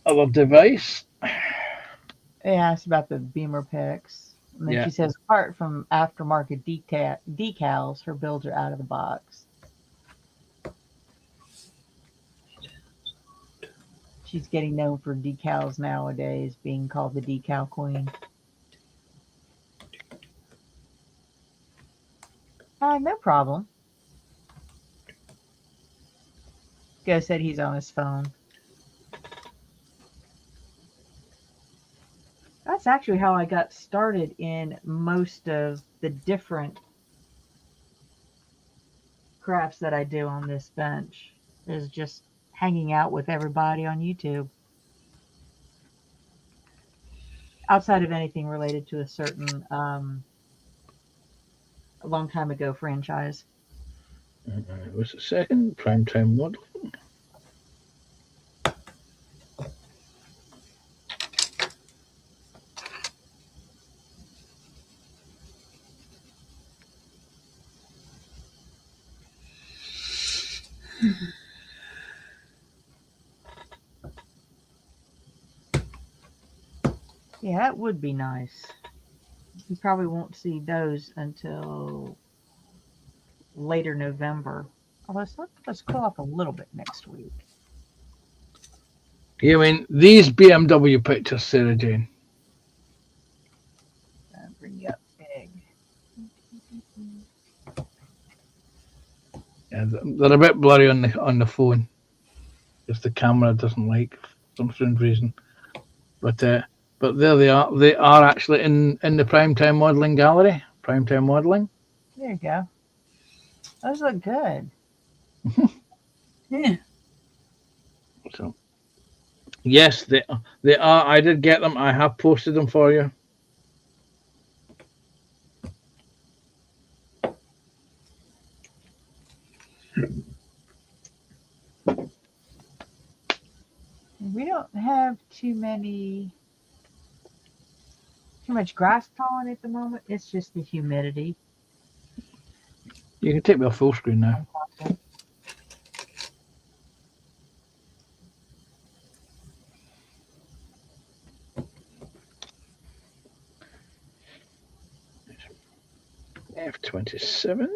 other device. They asked about the Beamer picks. And then Yeah. she says, apart from aftermarket decals, her builds are out of the box. She's getting known for decals nowadays, being called the decal queen. No problem. Guy said he's on his phone. That's actually how I got started in most of the different crafts that I do on this bench, is just hanging out with everybody on YouTube. Outside of anything related to a certain a long time ago franchise. What's a second? Primetime model. Yeah, that would be nice. You probably won't see those until later November. Although let's cool off a little bit next week. You mean these BMW pictures, Sarah Jane? Bring you up big. Yeah, they're a bit blurry on the phone, because the camera doesn't like for some strange reason. But there they are. They are actually in the primetime modeling gallery. Primetime modeling. There you go. Those look good. Yeah. So yes, they are. I did get them. I have posted them for you. We don't have too much grass pollen at the moment. It's just the humidity. You can take me off full screen now. F-27.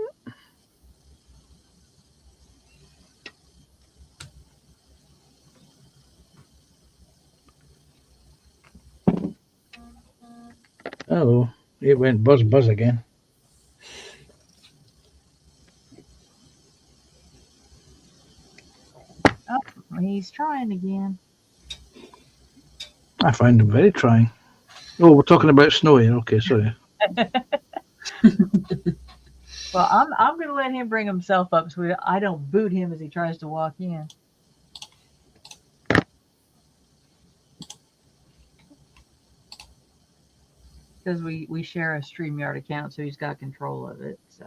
Oh, it went buzz again. Oh, he's trying again. I find them very trying. Oh, we're talking about snow here. Okay, sorry. Well, I'm going to let him bring himself up so I don't boot him as he tries to walk in. Because we share a StreamYard account, so he's got control of it. So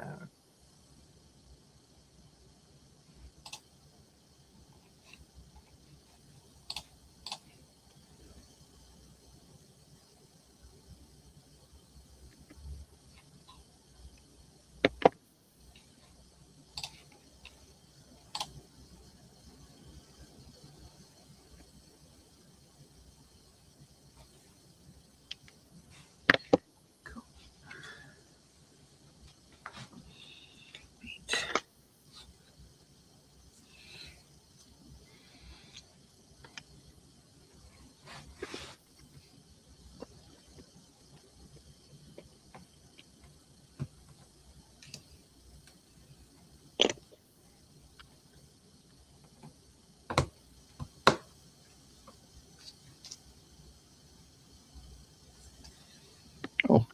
Oh,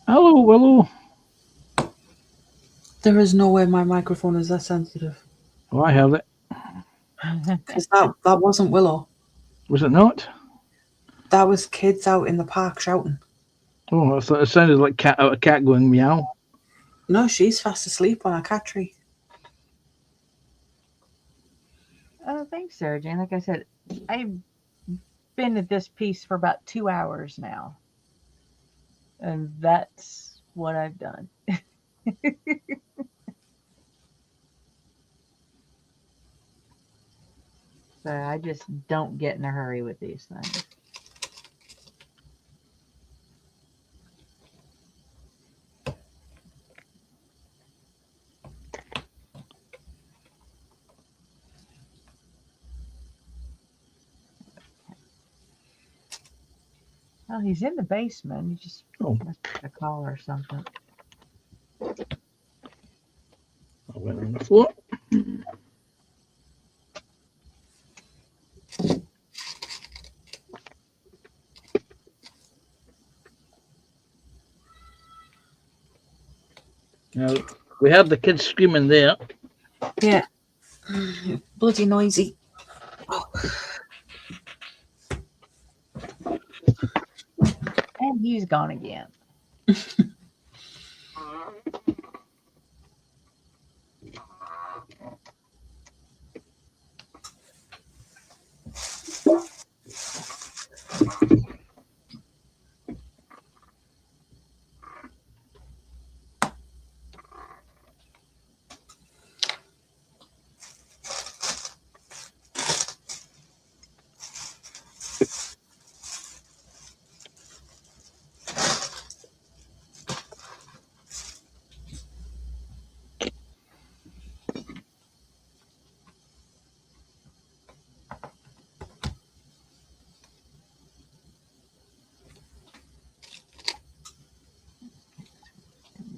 hello, Willow. There is no way my microphone is that sensitive. Oh, I heard it. Because that wasn't Willow. Was it not? That was kids out in the park shouting. Oh, I thought it sounded like a cat going meow. No, she's fast asleep on a cat tree. thanks, Sarah Jane. Like I said, I've been at this piece for about 2 hours now. And that's what I've done. So I just don't get in a hurry with these things. Well, he's in the basement. He just must be a call or something. I went on the floor. Now, we heard the kids screaming there. Yeah. Bloody noisy. Oh. And he's gone again.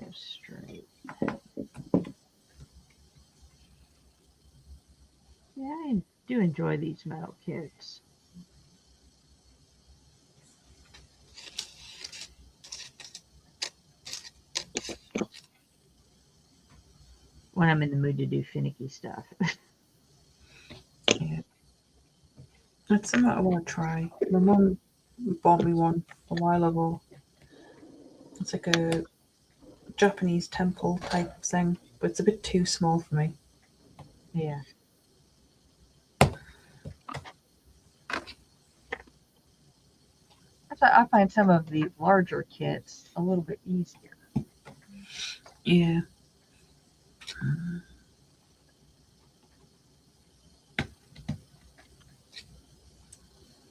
Go straight. Yeah, I do enjoy these metal kits. When I'm in the mood to do finicky stuff. Yeah. That's something I want to try. My mum bought me one a while ago. It's like a Japanese temple type thing, but it's a bit too small for me. Yeah. I find some of the larger kits a little bit easier. Yeah.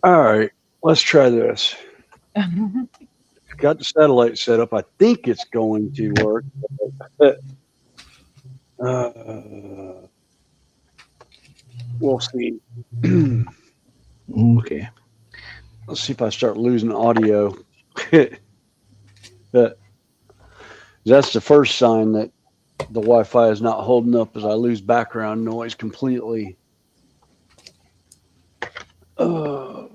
All right, let's try this. Got the satellite set up. I think it's going to work. We'll see. Okay. Let's see if I start losing audio. That's the first sign that the Wi-Fi is not holding up, as I lose background noise completely. And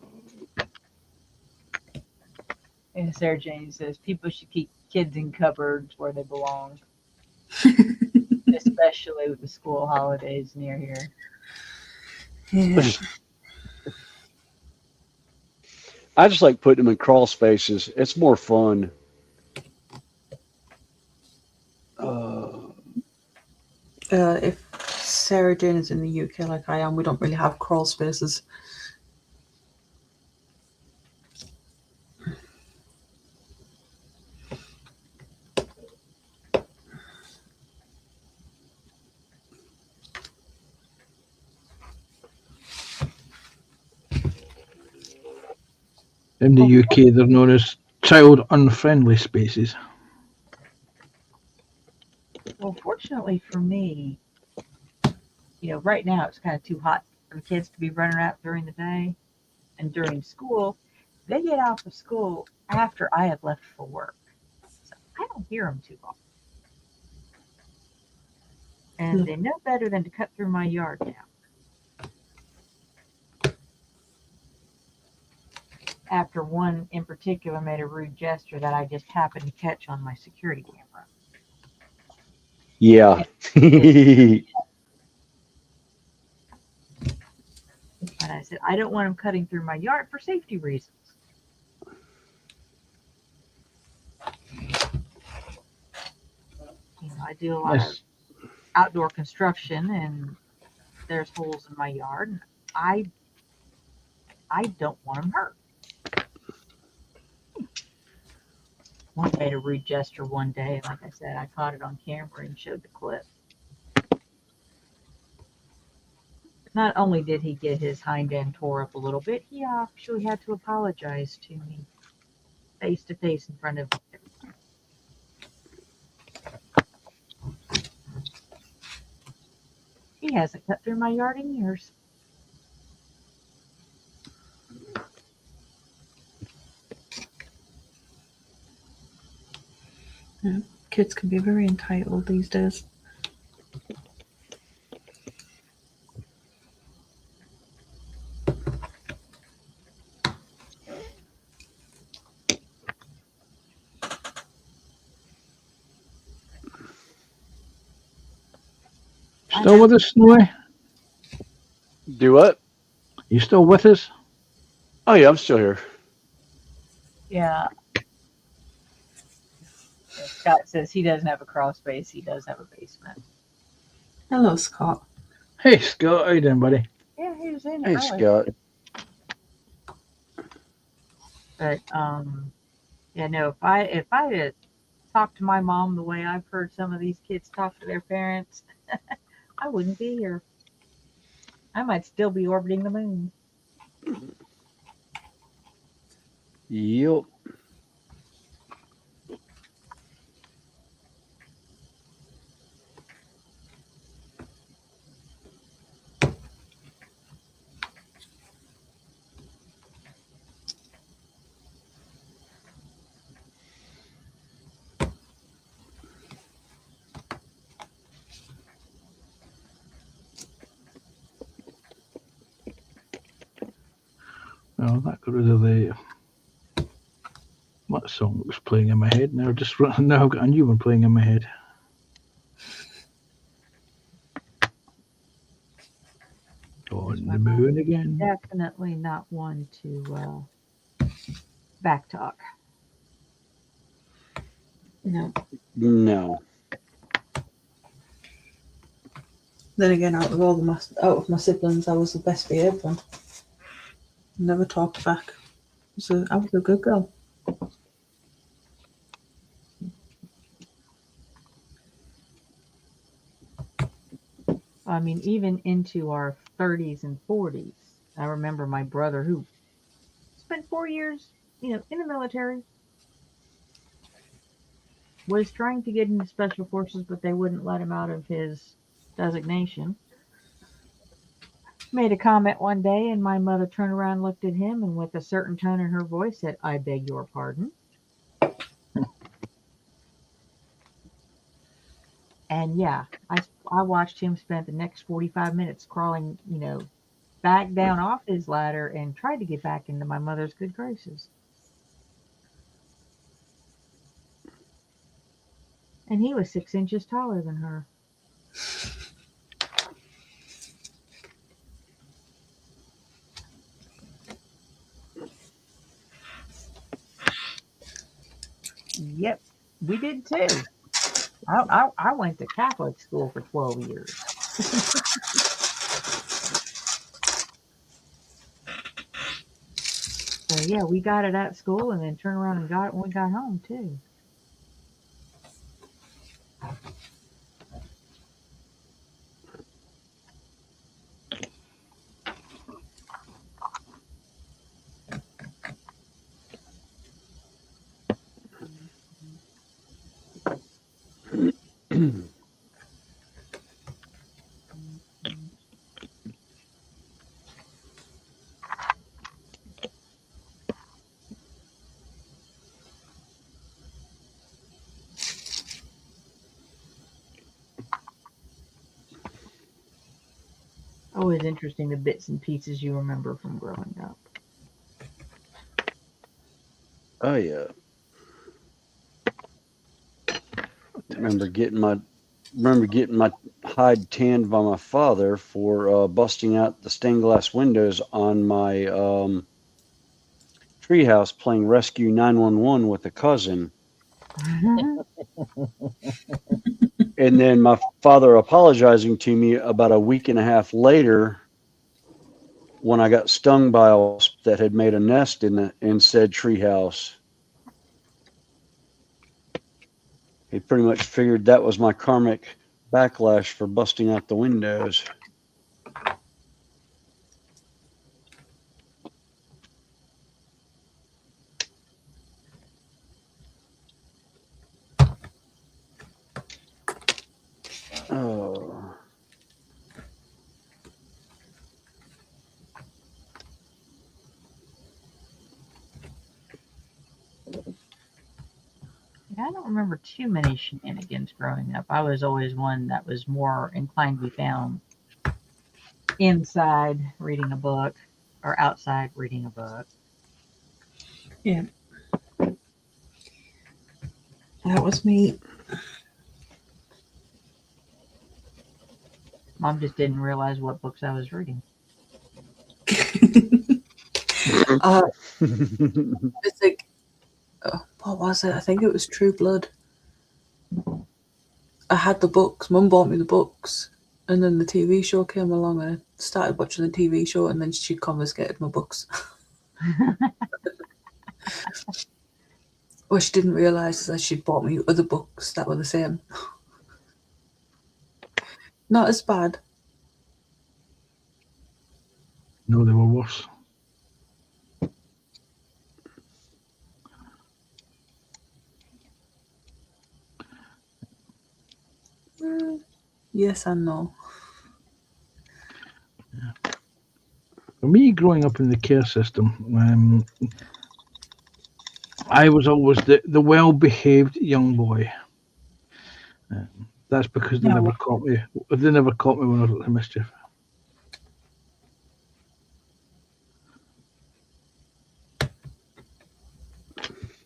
Sarah Jane says people should keep kids in cupboards where they belong, especially with the school holidays near here. Yeah. I just like putting them in crawl spaces. It's more fun. If Sarah Jane is in the UK like I am, we don't really have crawl spaces. In the UK, they're known as child unfriendly spaces. Well, fortunately for me, right now it's kind of too hot for the kids to be running out during the day. And during school, they get out of school after I have left for work. So I don't hear them too often. And they know better than to cut through my yard now. After one in particular made a rude gesture that I just happened to catch on my security camera. Yeah. And I said, I don't want them cutting through my yard for safety reasons. I do a lot of outdoor construction, and there's holes in my yard, and I don't want them hurt. One made a rude gesture one day. Like I said, I caught it on camera and showed the clip. Not only did he get his hind end tore up a little bit, he actually had to apologize to me face to face in front of everyone. He hasn't cut through my yard in years. Yeah, kids can be very entitled these days. Still with us, Snowy? Do what? You still with us? Oh yeah, I'm still here. Yeah. Scott says he doesn't have a crawl space. He does have a basement. Hello, Scott. Hey, Scott. How you doing, buddy? Yeah, he was in Hey early. Scott. But yeah, no. If I had talked to my mom the way I've heard some of these kids talk to their parents, I wouldn't be here. I might still be orbiting the moon. Yep. Oh, that got rid of the. What song was playing in my head? Now now I've got a new one playing in my head. On the moon again. Definitely not one to backtalk. No. No. Then again, out of my siblings, I was the best behaved one. Never talked back. I was a good girl. I mean, even into our 30s and 40s. I remember my brother who spent 4 years, in the military, was trying to get into special forces, but they wouldn't let him out of his designation. Made a comment one day, and my mother turned around, looked at him, and with a certain tone in her voice said, "I beg your pardon." And yeah, I watched him spend the next 45 minutes crawling, back down off his ladder and tried to get back into my mother's good graces. And he was 6 inches taller than her. Yep, we did too. I went to Catholic school for 12 years. So yeah, we got it at school and then turned around and got it when we got home too. Always interesting the bits and pieces you remember from growing up. Oh yeah. Remember getting my hide tanned by my father for busting out the stained glass windows on my treehouse playing Rescue 911 with a cousin. And then my father apologizing to me about a week and a half later when I got stung by a wasp that had made a nest in said treehouse. He pretty much figured that was my karmic backlash for busting out the windows. Oh. Yeah, I don't remember too many shenanigans growing up. I was always one that was more inclined to be found inside reading a book or outside reading a book. Yeah. That was me. Mom just didn't realize what books I was reading. It's like, what was it? I think it was True Blood. I had the books. Mum bought me the books, and then the TV show came along, and I started watching the TV show, and then she confiscated my books. What she didn't realise is that she'd bought me other books that were the same. Not as bad. No, they were worse. Yes and no. For me, growing up in the care system, I was always the well-behaved young boy. That's because they No. never caught me. They never caught me when I was at the mischief.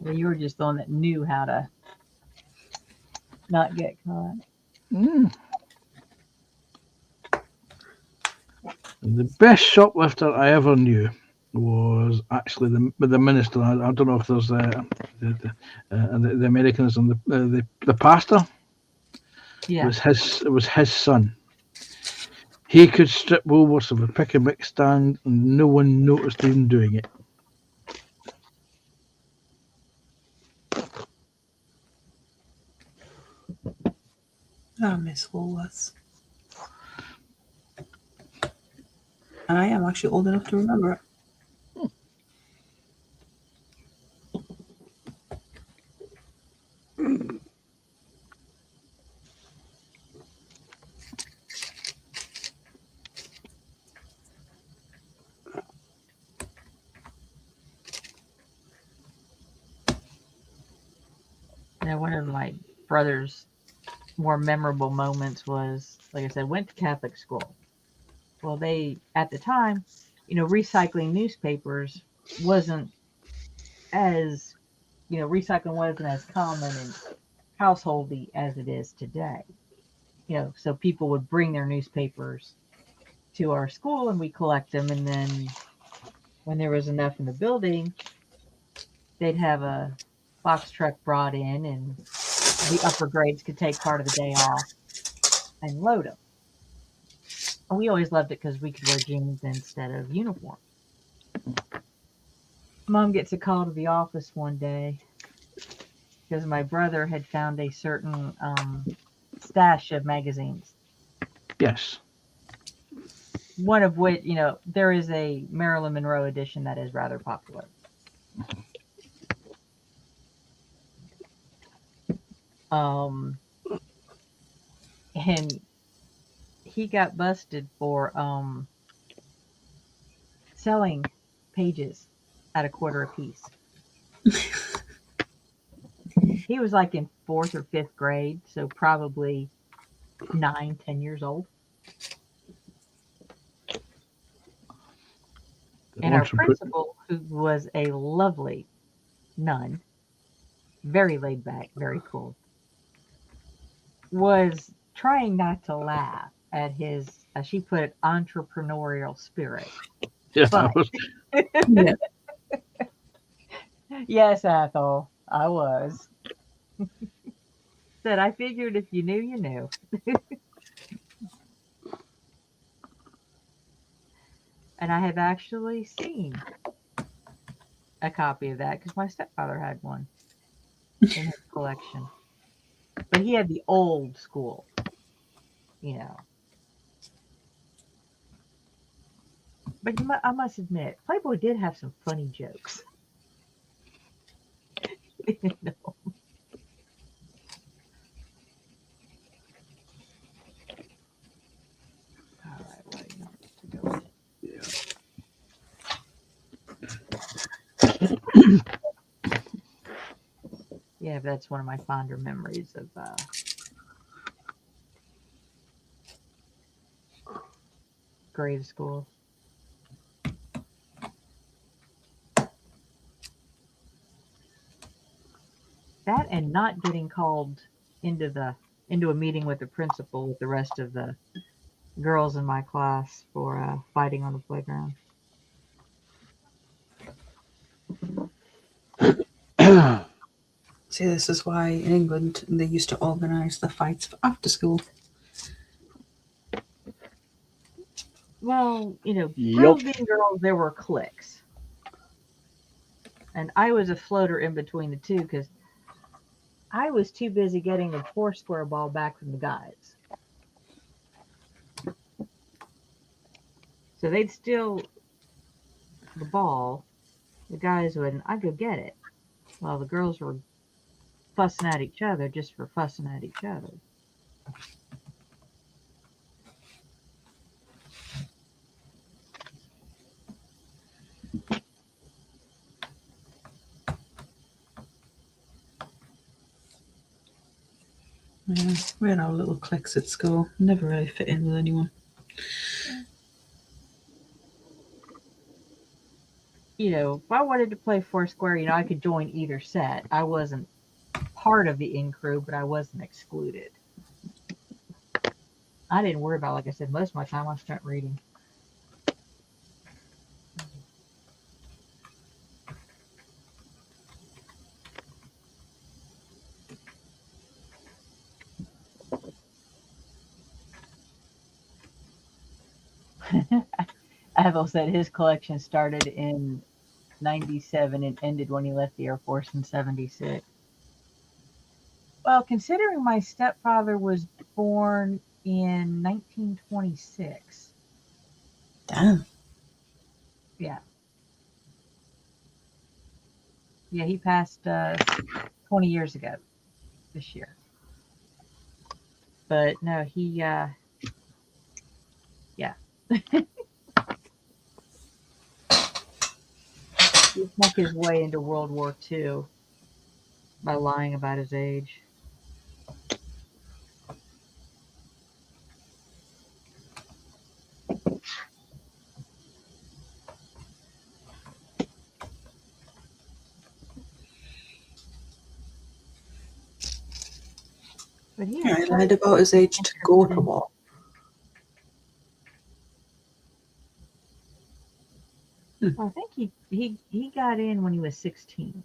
Well, you were just the one that knew how to not get caught. Mm. The best shoplifter I ever knew was actually the minister. I don't know if there's the Americanism. The pastor. Yeah. It was his son. He could strip Woolworths of a pick and mix stand, and no one noticed him doing it. I miss Woolworths. And I am actually old enough to remember it. You know, one of my brother's more memorable moments was, like I said, went to Catholic school. Well, they, at the time, recycling newspapers wasn't as, recycling wasn't as common and householdy as it is today. So people would bring their newspapers to our school and we collect them. And then when there was enough in the building, they'd have a box truck brought in and the upper grades could take part of the day off and load them. And we always loved it because we could wear jeans instead of uniform. Mom gets a call to the office one day because my brother had found a certain stash of magazines. Yes. One of which, there is a Marilyn Monroe edition that is rather popular. And he got busted for selling pages at a quarter a piece. He was like in 4th or 5th grade, so probably 9, 10 years old. And our principal, who was a lovely nun, very laid back, very cool, was trying not to laugh at his, as she put it, entrepreneurial spirit. Yeah. But, Yeah. yes, Ethel, I was. Said, I figured if you knew, you knew. And I have actually seen a copy of that because my stepfather had one in his collection. But he had the old school, you know. But I must admit, Playboy did have some funny jokes. You know? All right, well, you don't have to go in it. Yeah, but that's one of my fonder memories of grade school. That and not getting called into a meeting with the principal with the rest of the girls in my class for fighting on the playground. See, this is why in England they used to organise the fights for after school. Well, you know, Yep. girls being girls, there were cliques. And I was a floater in between the two because I was too busy getting the Foursquare ball back from the guys. So they'd steal the ball, the guys wouldn't. I'd go get it. While the girls were fussing at each other just for fussing at each other. Yeah, we had our little cliques at school. Never really fit in with anyone. You know, if I wanted to play Foursquare, you know, I could join either set. I wasn't part of the in crew, but I wasn't excluded. I didn't worry about, like I said, most of my time I spent reading. Avel said his collection started in 97 and ended when he left the Air Force in 76. Well, considering my stepfather was born in 1926. Damn. Yeah. Yeah, he passed 20 years ago this year. But no, yeah. He snuck his way into World War II by lying about his age. But he Yeah, had he lied about his age to go to war. I think he got in when he was 16.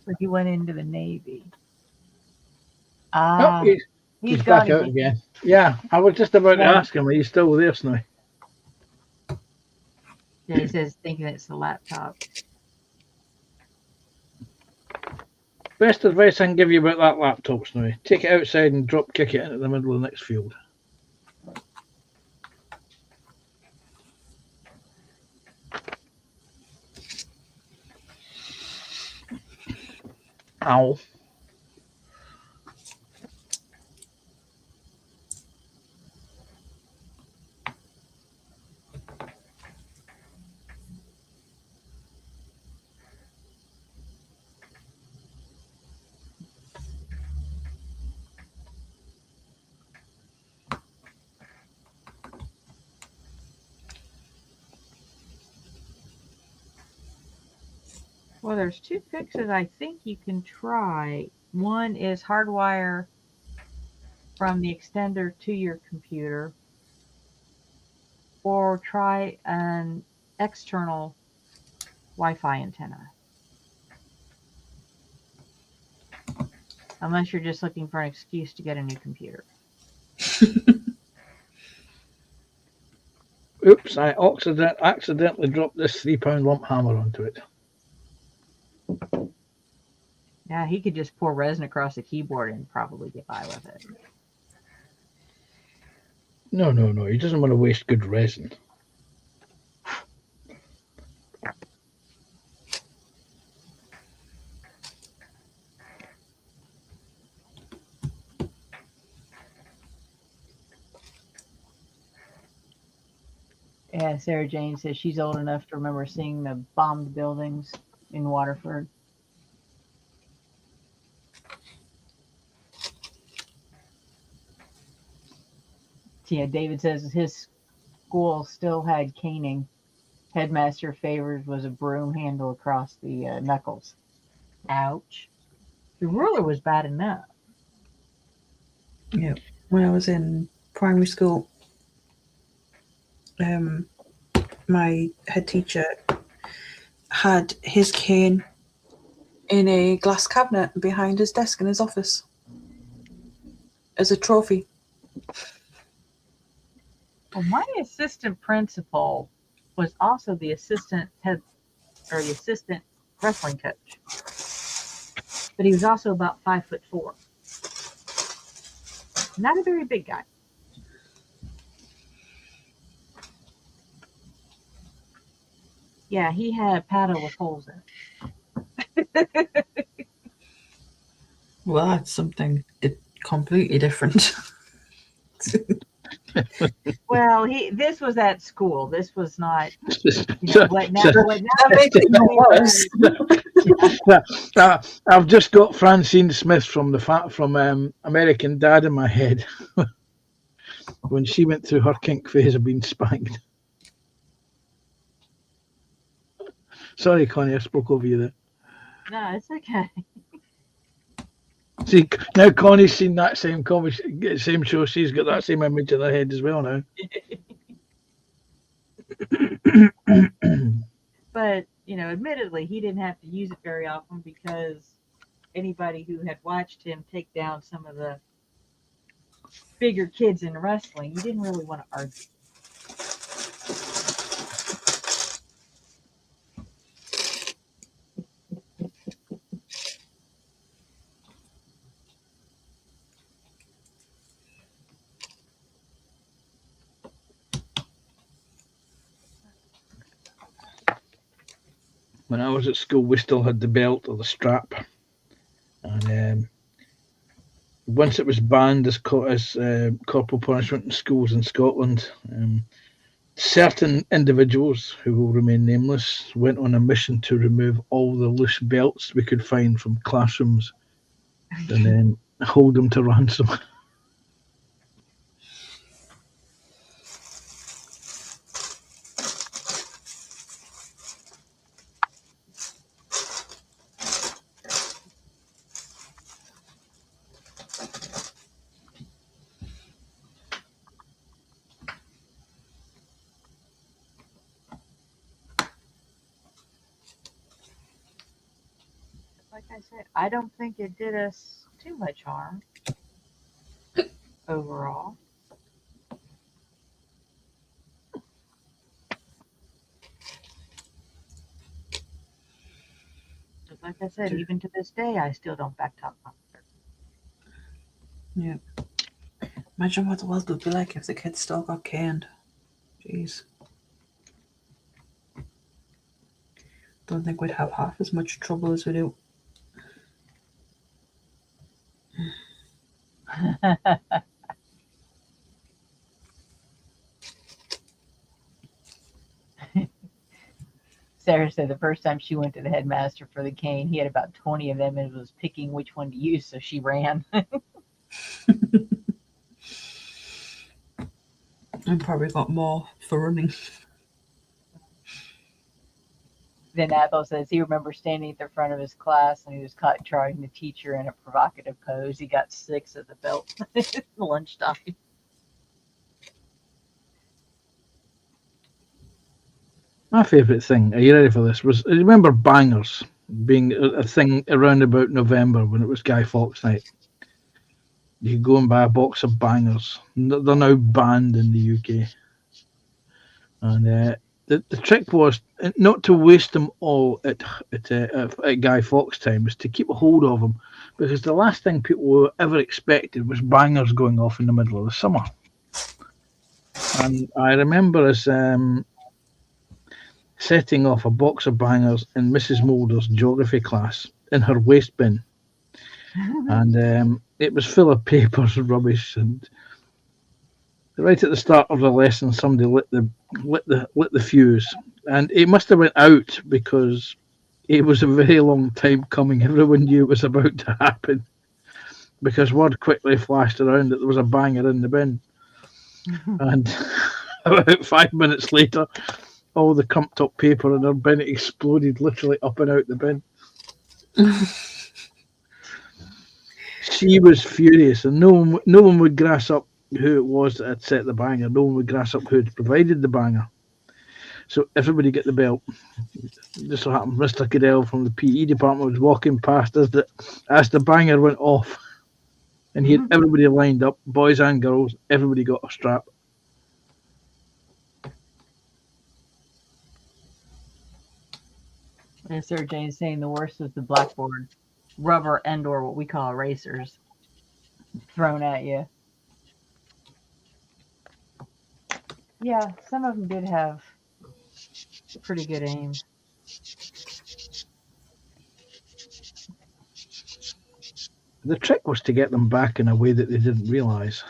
But he went into the Navy. Oh, Ah, he's he's back gone out again. again. Yeah, I was just about to Yeah. ask him, are you still there, Snowy? Yeah, he says thinking it's the laptop. Best advice I can give you about that laptop, Snowy. Take it outside and drop kick it into the middle of the next field. Ow. Well, there's two fixes I think you can try. One is hardwire from the extender to your computer, or try an external Wi-Fi antenna. Unless you're just looking for an excuse to get a new computer. Oops, I accidentally dropped this £3 lump hammer onto it. Yeah, he could just pour resin across the keyboard and probably get by with it. No, he doesn't want to waste good resin. Yeah, Sarah Jane says she's old enough to remember seeing the bombed buildings in Waterford. Yeah, David says his school still had caning. Headmaster favors was a broom handle across the knuckles. Ouch. The ruler was bad enough. Yeah. When I was in primary school, my head teacher had his cane in a glass cabinet behind his desk in his office as a trophy. Well, my assistant principal was also the assistant wrestling coach. But he was also about 5'4". Not a very big guy. Yeah, he had a paddle with holes in it. Well, that's something completely different. Well, this was at school. This was not. I've just got Francine Smith from American Dad in my head when she went through her kink phase of being spanked. Sorry, Connie, I spoke over you there. No, it's okay. See, now Connie's seen that same show. She's got that same image in her head as well now. But, admittedly, he didn't have to use it very often because anybody who had watched him take down some of the bigger kids in wrestling, you didn't really want to argue. When I was at school, we still had the belt or the strap, and once it was banned as corporal punishment in schools in Scotland, certain individuals who will remain nameless went on a mission to remove all the loose belts we could find from classrooms and then hold them to ransom. Like I said, I don't think it did us too much harm overall. But like I said, even to this day, I still don't back top officer. Yeah. Imagine what the world would be like if the kids still got canned. Jeez. Don't think we'd have half as much trouble as we do. Sarah said the first time she went to the headmaster for the cane, he had about 20 of them and was picking which one to use, so she ran. And probably got more for running. Then Athol says he remembers standing at the front of his class and he was caught drawing the teacher in a provocative pose. He got 6 at the belt lunchtime. My favourite thing, are you ready for this? Was remember bangers? being a thing around about November when it was Guy Fawkes night. You could go and buy a box of bangers. They're now banned in the UK. And the trick was not to waste them all at Guy Fawkes time, was to keep a hold of them, because the last thing people ever expected was bangers going off in the middle of the summer. And I remember us setting off a box of bangers in Mrs. Moulder's geography class in her waste bin, and it was full of papers and rubbish. And right at the start of the lesson, somebody lit the fuse, and it must have went out because it was a very long time coming. Everyone knew it was about to happen because word quickly flashed around that there was a banger in the bin, and about 5 minutes later, all the cumped up paper in her bin exploded literally up and out the bin. She was furious, and no one would grass up who it was that had set the banger. No one would grass up who had provided the banger. So everybody get the belt. Just so happened, Mr. Cadell from the PE department was walking past as the banger went off, and he had everybody lined up, boys and girls. Everybody got a strap. And Sir Jane's saying the worst was the blackboard rubber and/or what we call erasers thrown at you. Yeah, some of them did have pretty good aim. The trick was to get them back in a way that they didn't realise.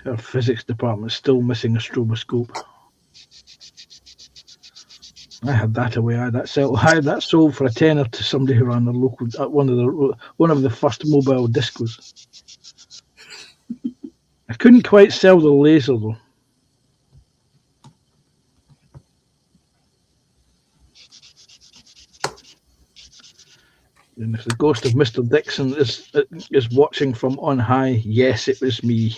Our physics department's still missing a stroboscope. I had that away. I had that sold for a tenner to somebody who ran the local one of the first mobile discos. I couldn't quite sell the laser though. And if the ghost of Mr. Dixon is watching from on high, yes, it was me.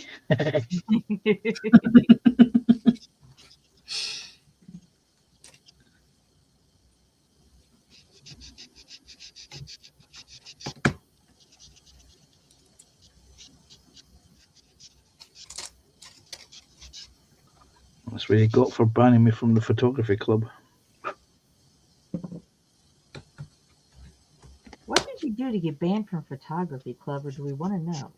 That's what you got for banning me from the photography club. What did you do to get banned from photography club, or do we want to know?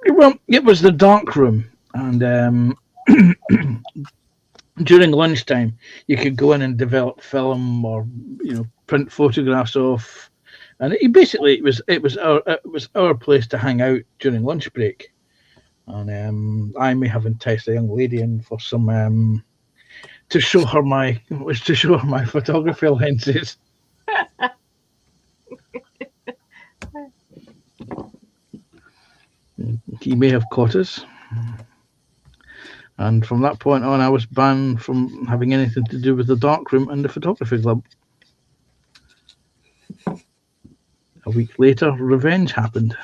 Well, it was the dark room, and during lunchtime, you could go in and develop film or print photographs off, and it was our place to hang out during lunch break. And I may have enticed a young lady in for some to show her my photography lenses. He may have caught us. And from that point on, I was banned from having anything to do with the darkroom and the photography club. A week later, revenge happened.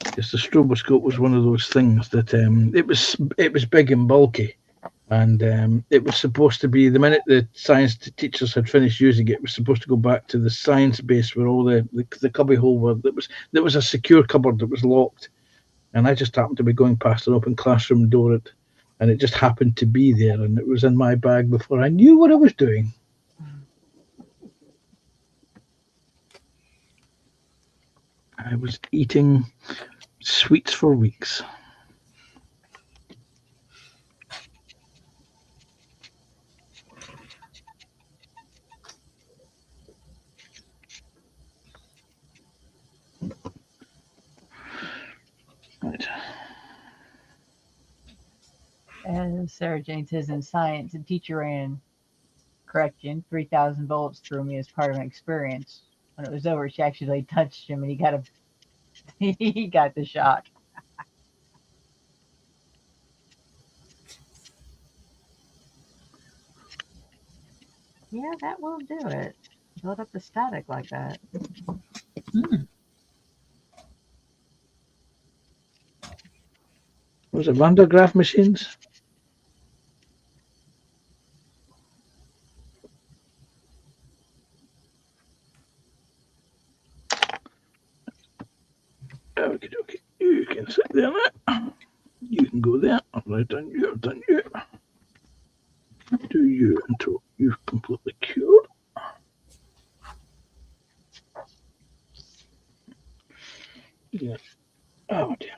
Because the stroboscope was one of those things that it was big and bulky, and it was supposed to be, the minute the science teachers had finished using it, it was supposed to go back to the science base where all the cubby hole were. There was a secure cupboard that was locked, and I just happened to be going past an open classroom door, and it just happened to be there, and it was in my bag before I knew what I was doing. I was eating sweets for weeks. Right. As Sarah Jane says, in science, a teacher ran correction 3,000 bullets through me as part of an experience. When it was over, she actually touched him, and he got the shock. Yeah, that will do it. Build up the static like that. Was it Van der Graaf machines? Okay, okay. You can sit there now. You can go there. I've now done you. I've done you. Do you until you've completely cured. Yeah. Oh dear.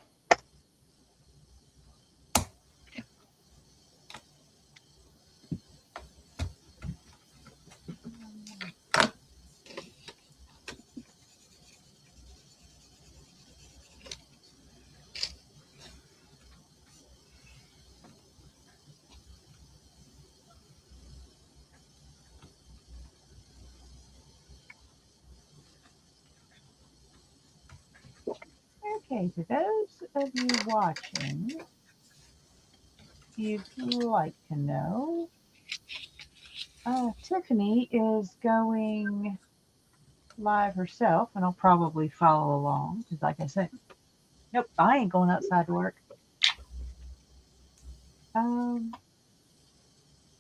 Okay, for those of you watching, you'd like to know, Tiffany is going live herself, and I'll probably follow along because, like I said, nope, I ain't going outside to work. Um,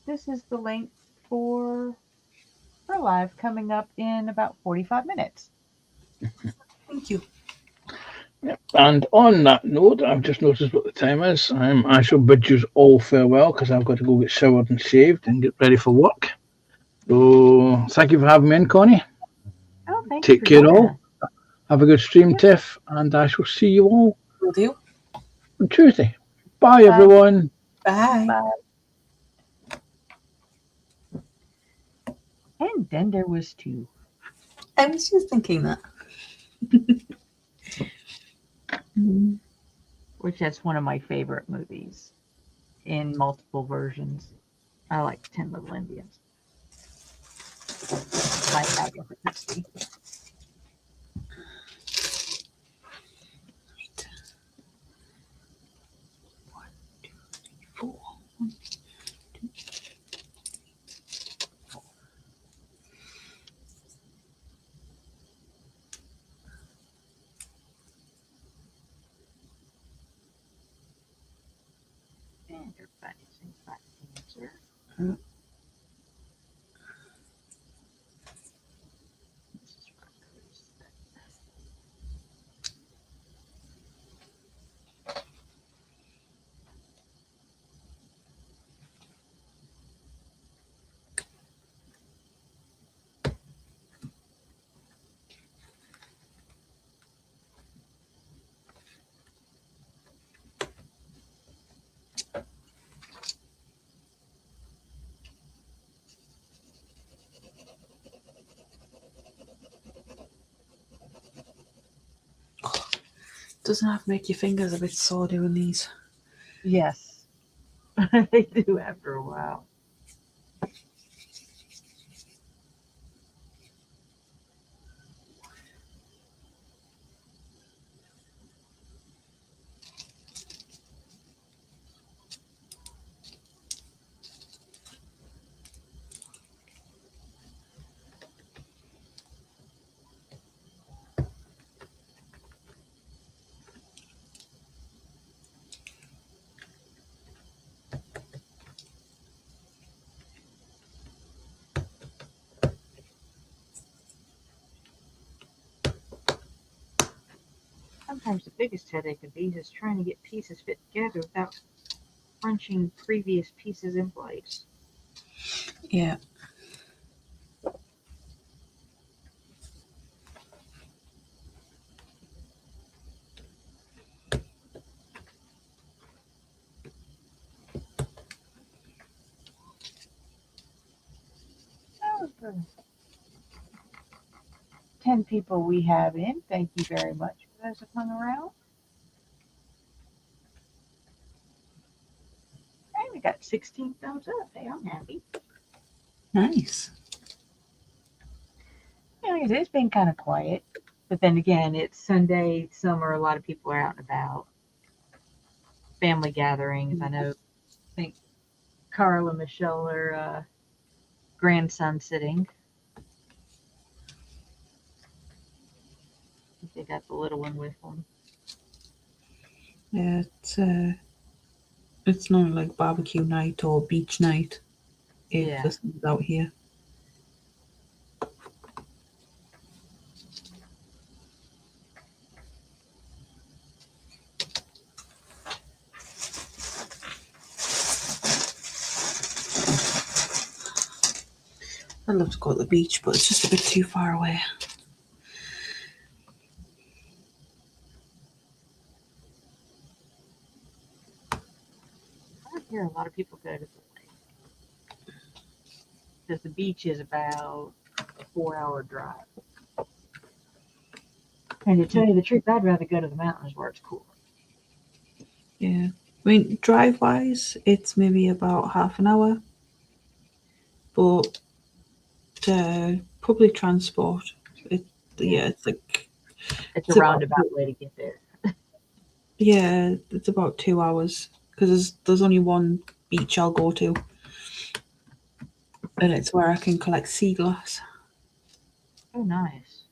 this is the link for her live coming up in about 45 minutes. Thank you. Yep. And on that note, I've just noticed what the time is. I shall bid you all farewell because I've got to go get showered and shaved and get ready for work. So thank you for having me in, Connie. Oh, thank you Take for care joining all. us. Have a good stream, Yep. Tiff, and I shall see you all Will do. on Tuesday. Bye, Bye. everyone. Bye. Bye. And then there was two. I was just thinking that. Which that's one of my favorite movies in multiple versions. I like 10 Little Indians. By Agatha Christie. Four. And everybody's in fact answer. This is for Chris. Doesn't have to make your fingers a bit sore doing these. Yes. They do after a while. Sometimes the biggest headache of these is trying to get pieces fit together without crunching previous pieces in place. Yeah. Oh, for 10 people we have in, thank you very much for those that hung around. Hey, we got 16 thumbs up. Hey, I'm happy. Nice. Yeah, it's been kind of quiet. But then again, it's Sunday, summer, a lot of people are out and about. Family gatherings. I know, I think Carl and Michelle are grandson sitting. I think they got the little one with them. Yeah, it's It's not like barbecue night or beach night if Yeah. the sun's out here. I'd love to go to the beach, but it's just a bit too far away. I hear a lot of people go to the lake because the beach is about a 4-hour drive. And to tell you the truth, I'd rather go to the mountains where it's cooler. Yeah. I mean, drive wise, it's maybe about half an hour, but public transport, yeah, it's like It's a it's about roundabout way to get there. yeah, it's about 2 hours because there's only one beach I'll go to, and it's where I can collect sea glass. Oh, nice.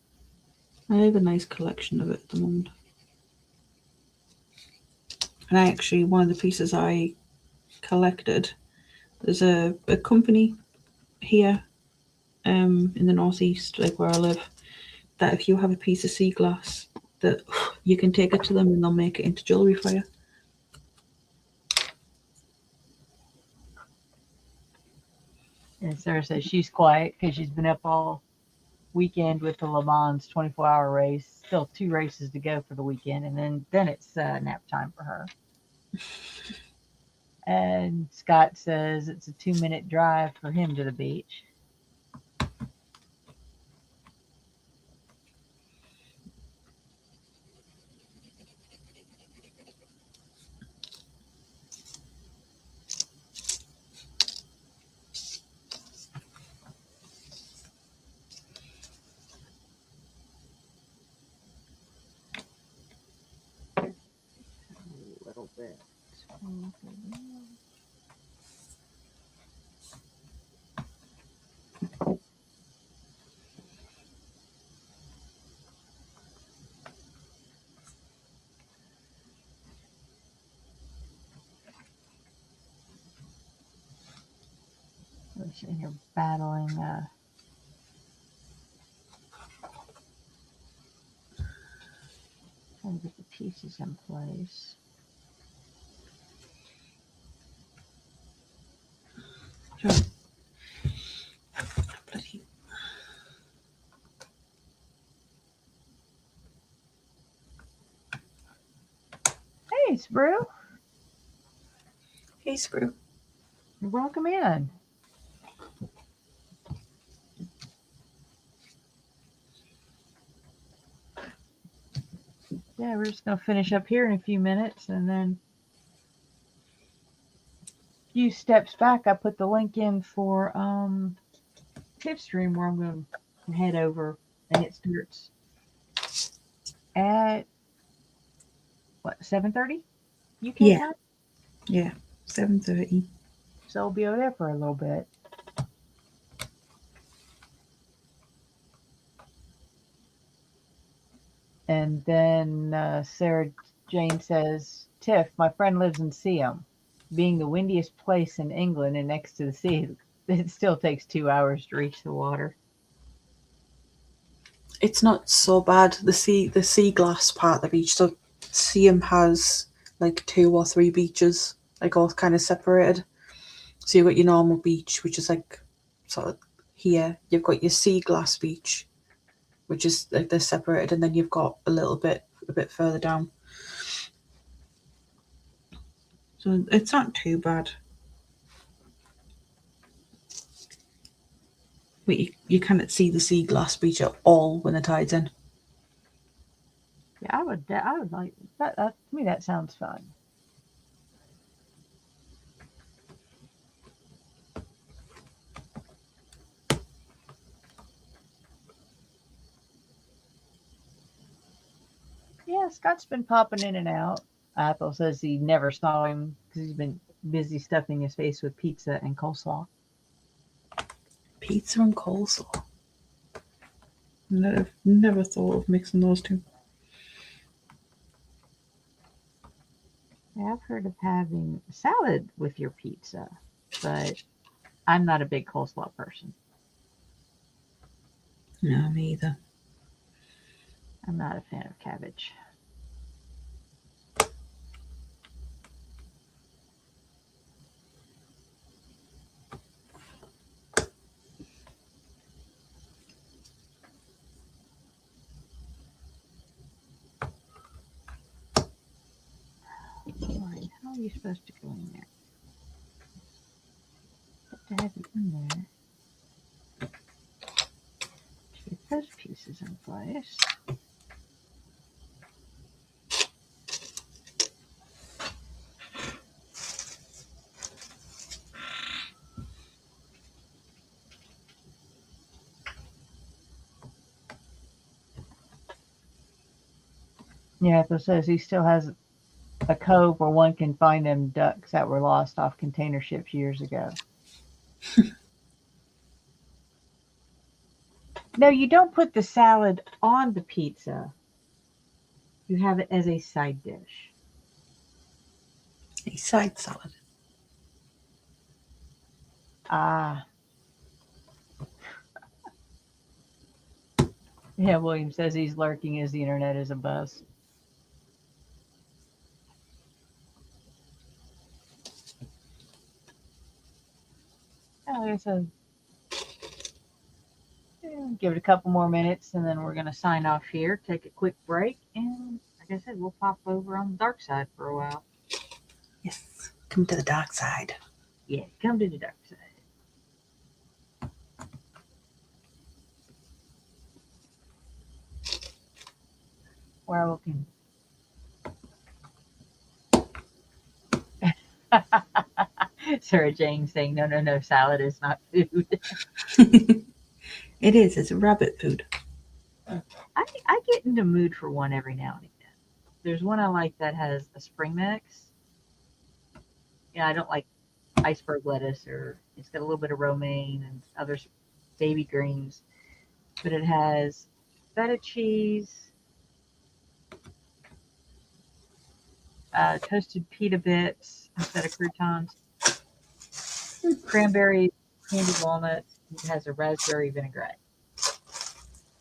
I have a nice collection of it at the moment. And I actually, one of the pieces I collected, there's a company here in the northeast, like where I live, that if you have a piece of sea glass, that you can take it to them and they'll make it into jewellery for you. And Sarah says she's quiet because she's been up all weekend with the Le Mans 24-hour race. Still 2 races to go for the weekend, and then it's nap time for her. And Scott says it's a 2-minute drive for him to the beach. A little bit. We're sitting here battling. Trying to get the pieces in place. Sure. Bloody. Hey, Sprue. Hey, Sprue. Welcome in. Yeah, we're just going to finish up here in a few minutes, and then a few steps back, I put the link in for Tipstream where I'm going to head over, and it starts at what 7:30 UK Yeah. time. Yeah, 7:30. So I'll be over there for a little bit. And then Sarah Jane says, Tiff, my friend lives in Seaham. Being the windiest place in England and next to the sea, it still takes 2 hours to reach the water. It's not so bad. The sea glass part of the beach. So Seaham has like 2 or 3 beaches, like all kind of separated. So you've got your normal beach, which is like sort of here. You've got your sea glass beach, which is like they're separated, and then you've got a bit further down. So it's not too bad. But you cannot see the sea glass beach at all when the tide's in. Yeah, I would like that. To me, that sounds fun. Yeah, Scott's been popping in and out. Ethel says he never saw him because he's been busy stuffing his face with pizza and coleslaw. Pizza and coleslaw. Never thought of mixing those two. Yeah, I've heard of having salad with your pizza, but I'm not a big coleslaw person. No, me either. I'm not a fan of cabbage. All right, how are you supposed to go in there? Got to have you in there to get those pieces in place. Yeah, it says he still has a cove where one can find them ducks that were lost off container ships years ago. No, you don't put the salad on the pizza. You have it as a side dish. A side salad. Ah. Yeah, William says he's lurking as the internet is a bust. Oh, like I said, give it a couple more minutes and then we're going to sign off here, take a quick break, and like I said, we'll pop over on the dark side for a while. Yes. Come to the dark side. Yeah, come to the dark side. Where we can. Sarah Jane saying, no, no, no, salad is not food. It is. It's a rabbit food. I get in the mood for one every now and again. There's one I like that has a spring mix. Yeah, I don't like iceberg lettuce, or it's got a little bit of romaine and other baby greens, but it has feta cheese, toasted pita bits instead of croutons, cranberry, candied walnuts. It has a raspberry vinaigrette.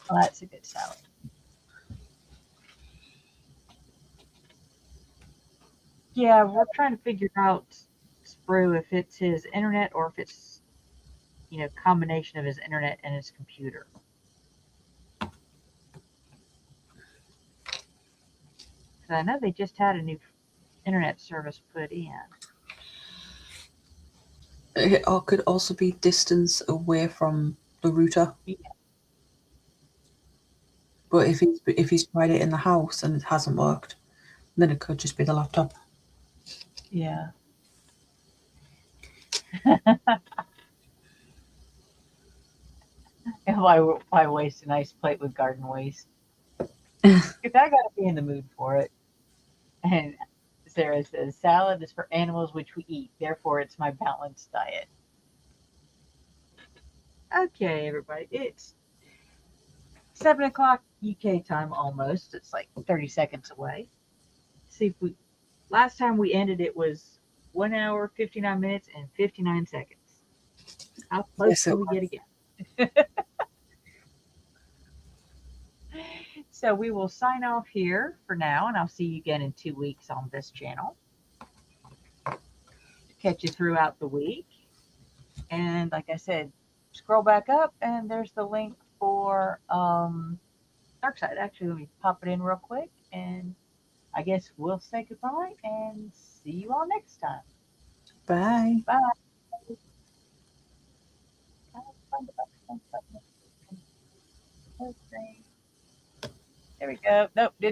Oh, that's a good salad. Yeah, we're trying to figure out Sprue if it's his internet or if it's combination of his internet and his computer. Because I know they just had a new internet service put in. It could also be distance away from the router. Yeah. But if he's tried it in the house and it hasn't worked, then it could just be the laptop. Yeah. And why waste a nice plate with garden waste? Because I got to be in the mood for it. And Sarah says, salad is for animals which we eat. Therefore, it's my balanced diet. Okay, everybody. It's 7 o'clock UK time almost. It's like 30 seconds away. See if we. Last time we ended it was 1 hour, 59 minutes, and 59 seconds. How close Yes, can it we get was. again? So we will sign off here for now, and I'll see you again in 2 weeks on this channel. Catch you throughout the week. And like I said, scroll back up, and there's the link for Darkside. Actually, let me pop it in real quick, and I guess we'll say goodbye and see you all next time. Bye. Bye. There we go. Nope, didn't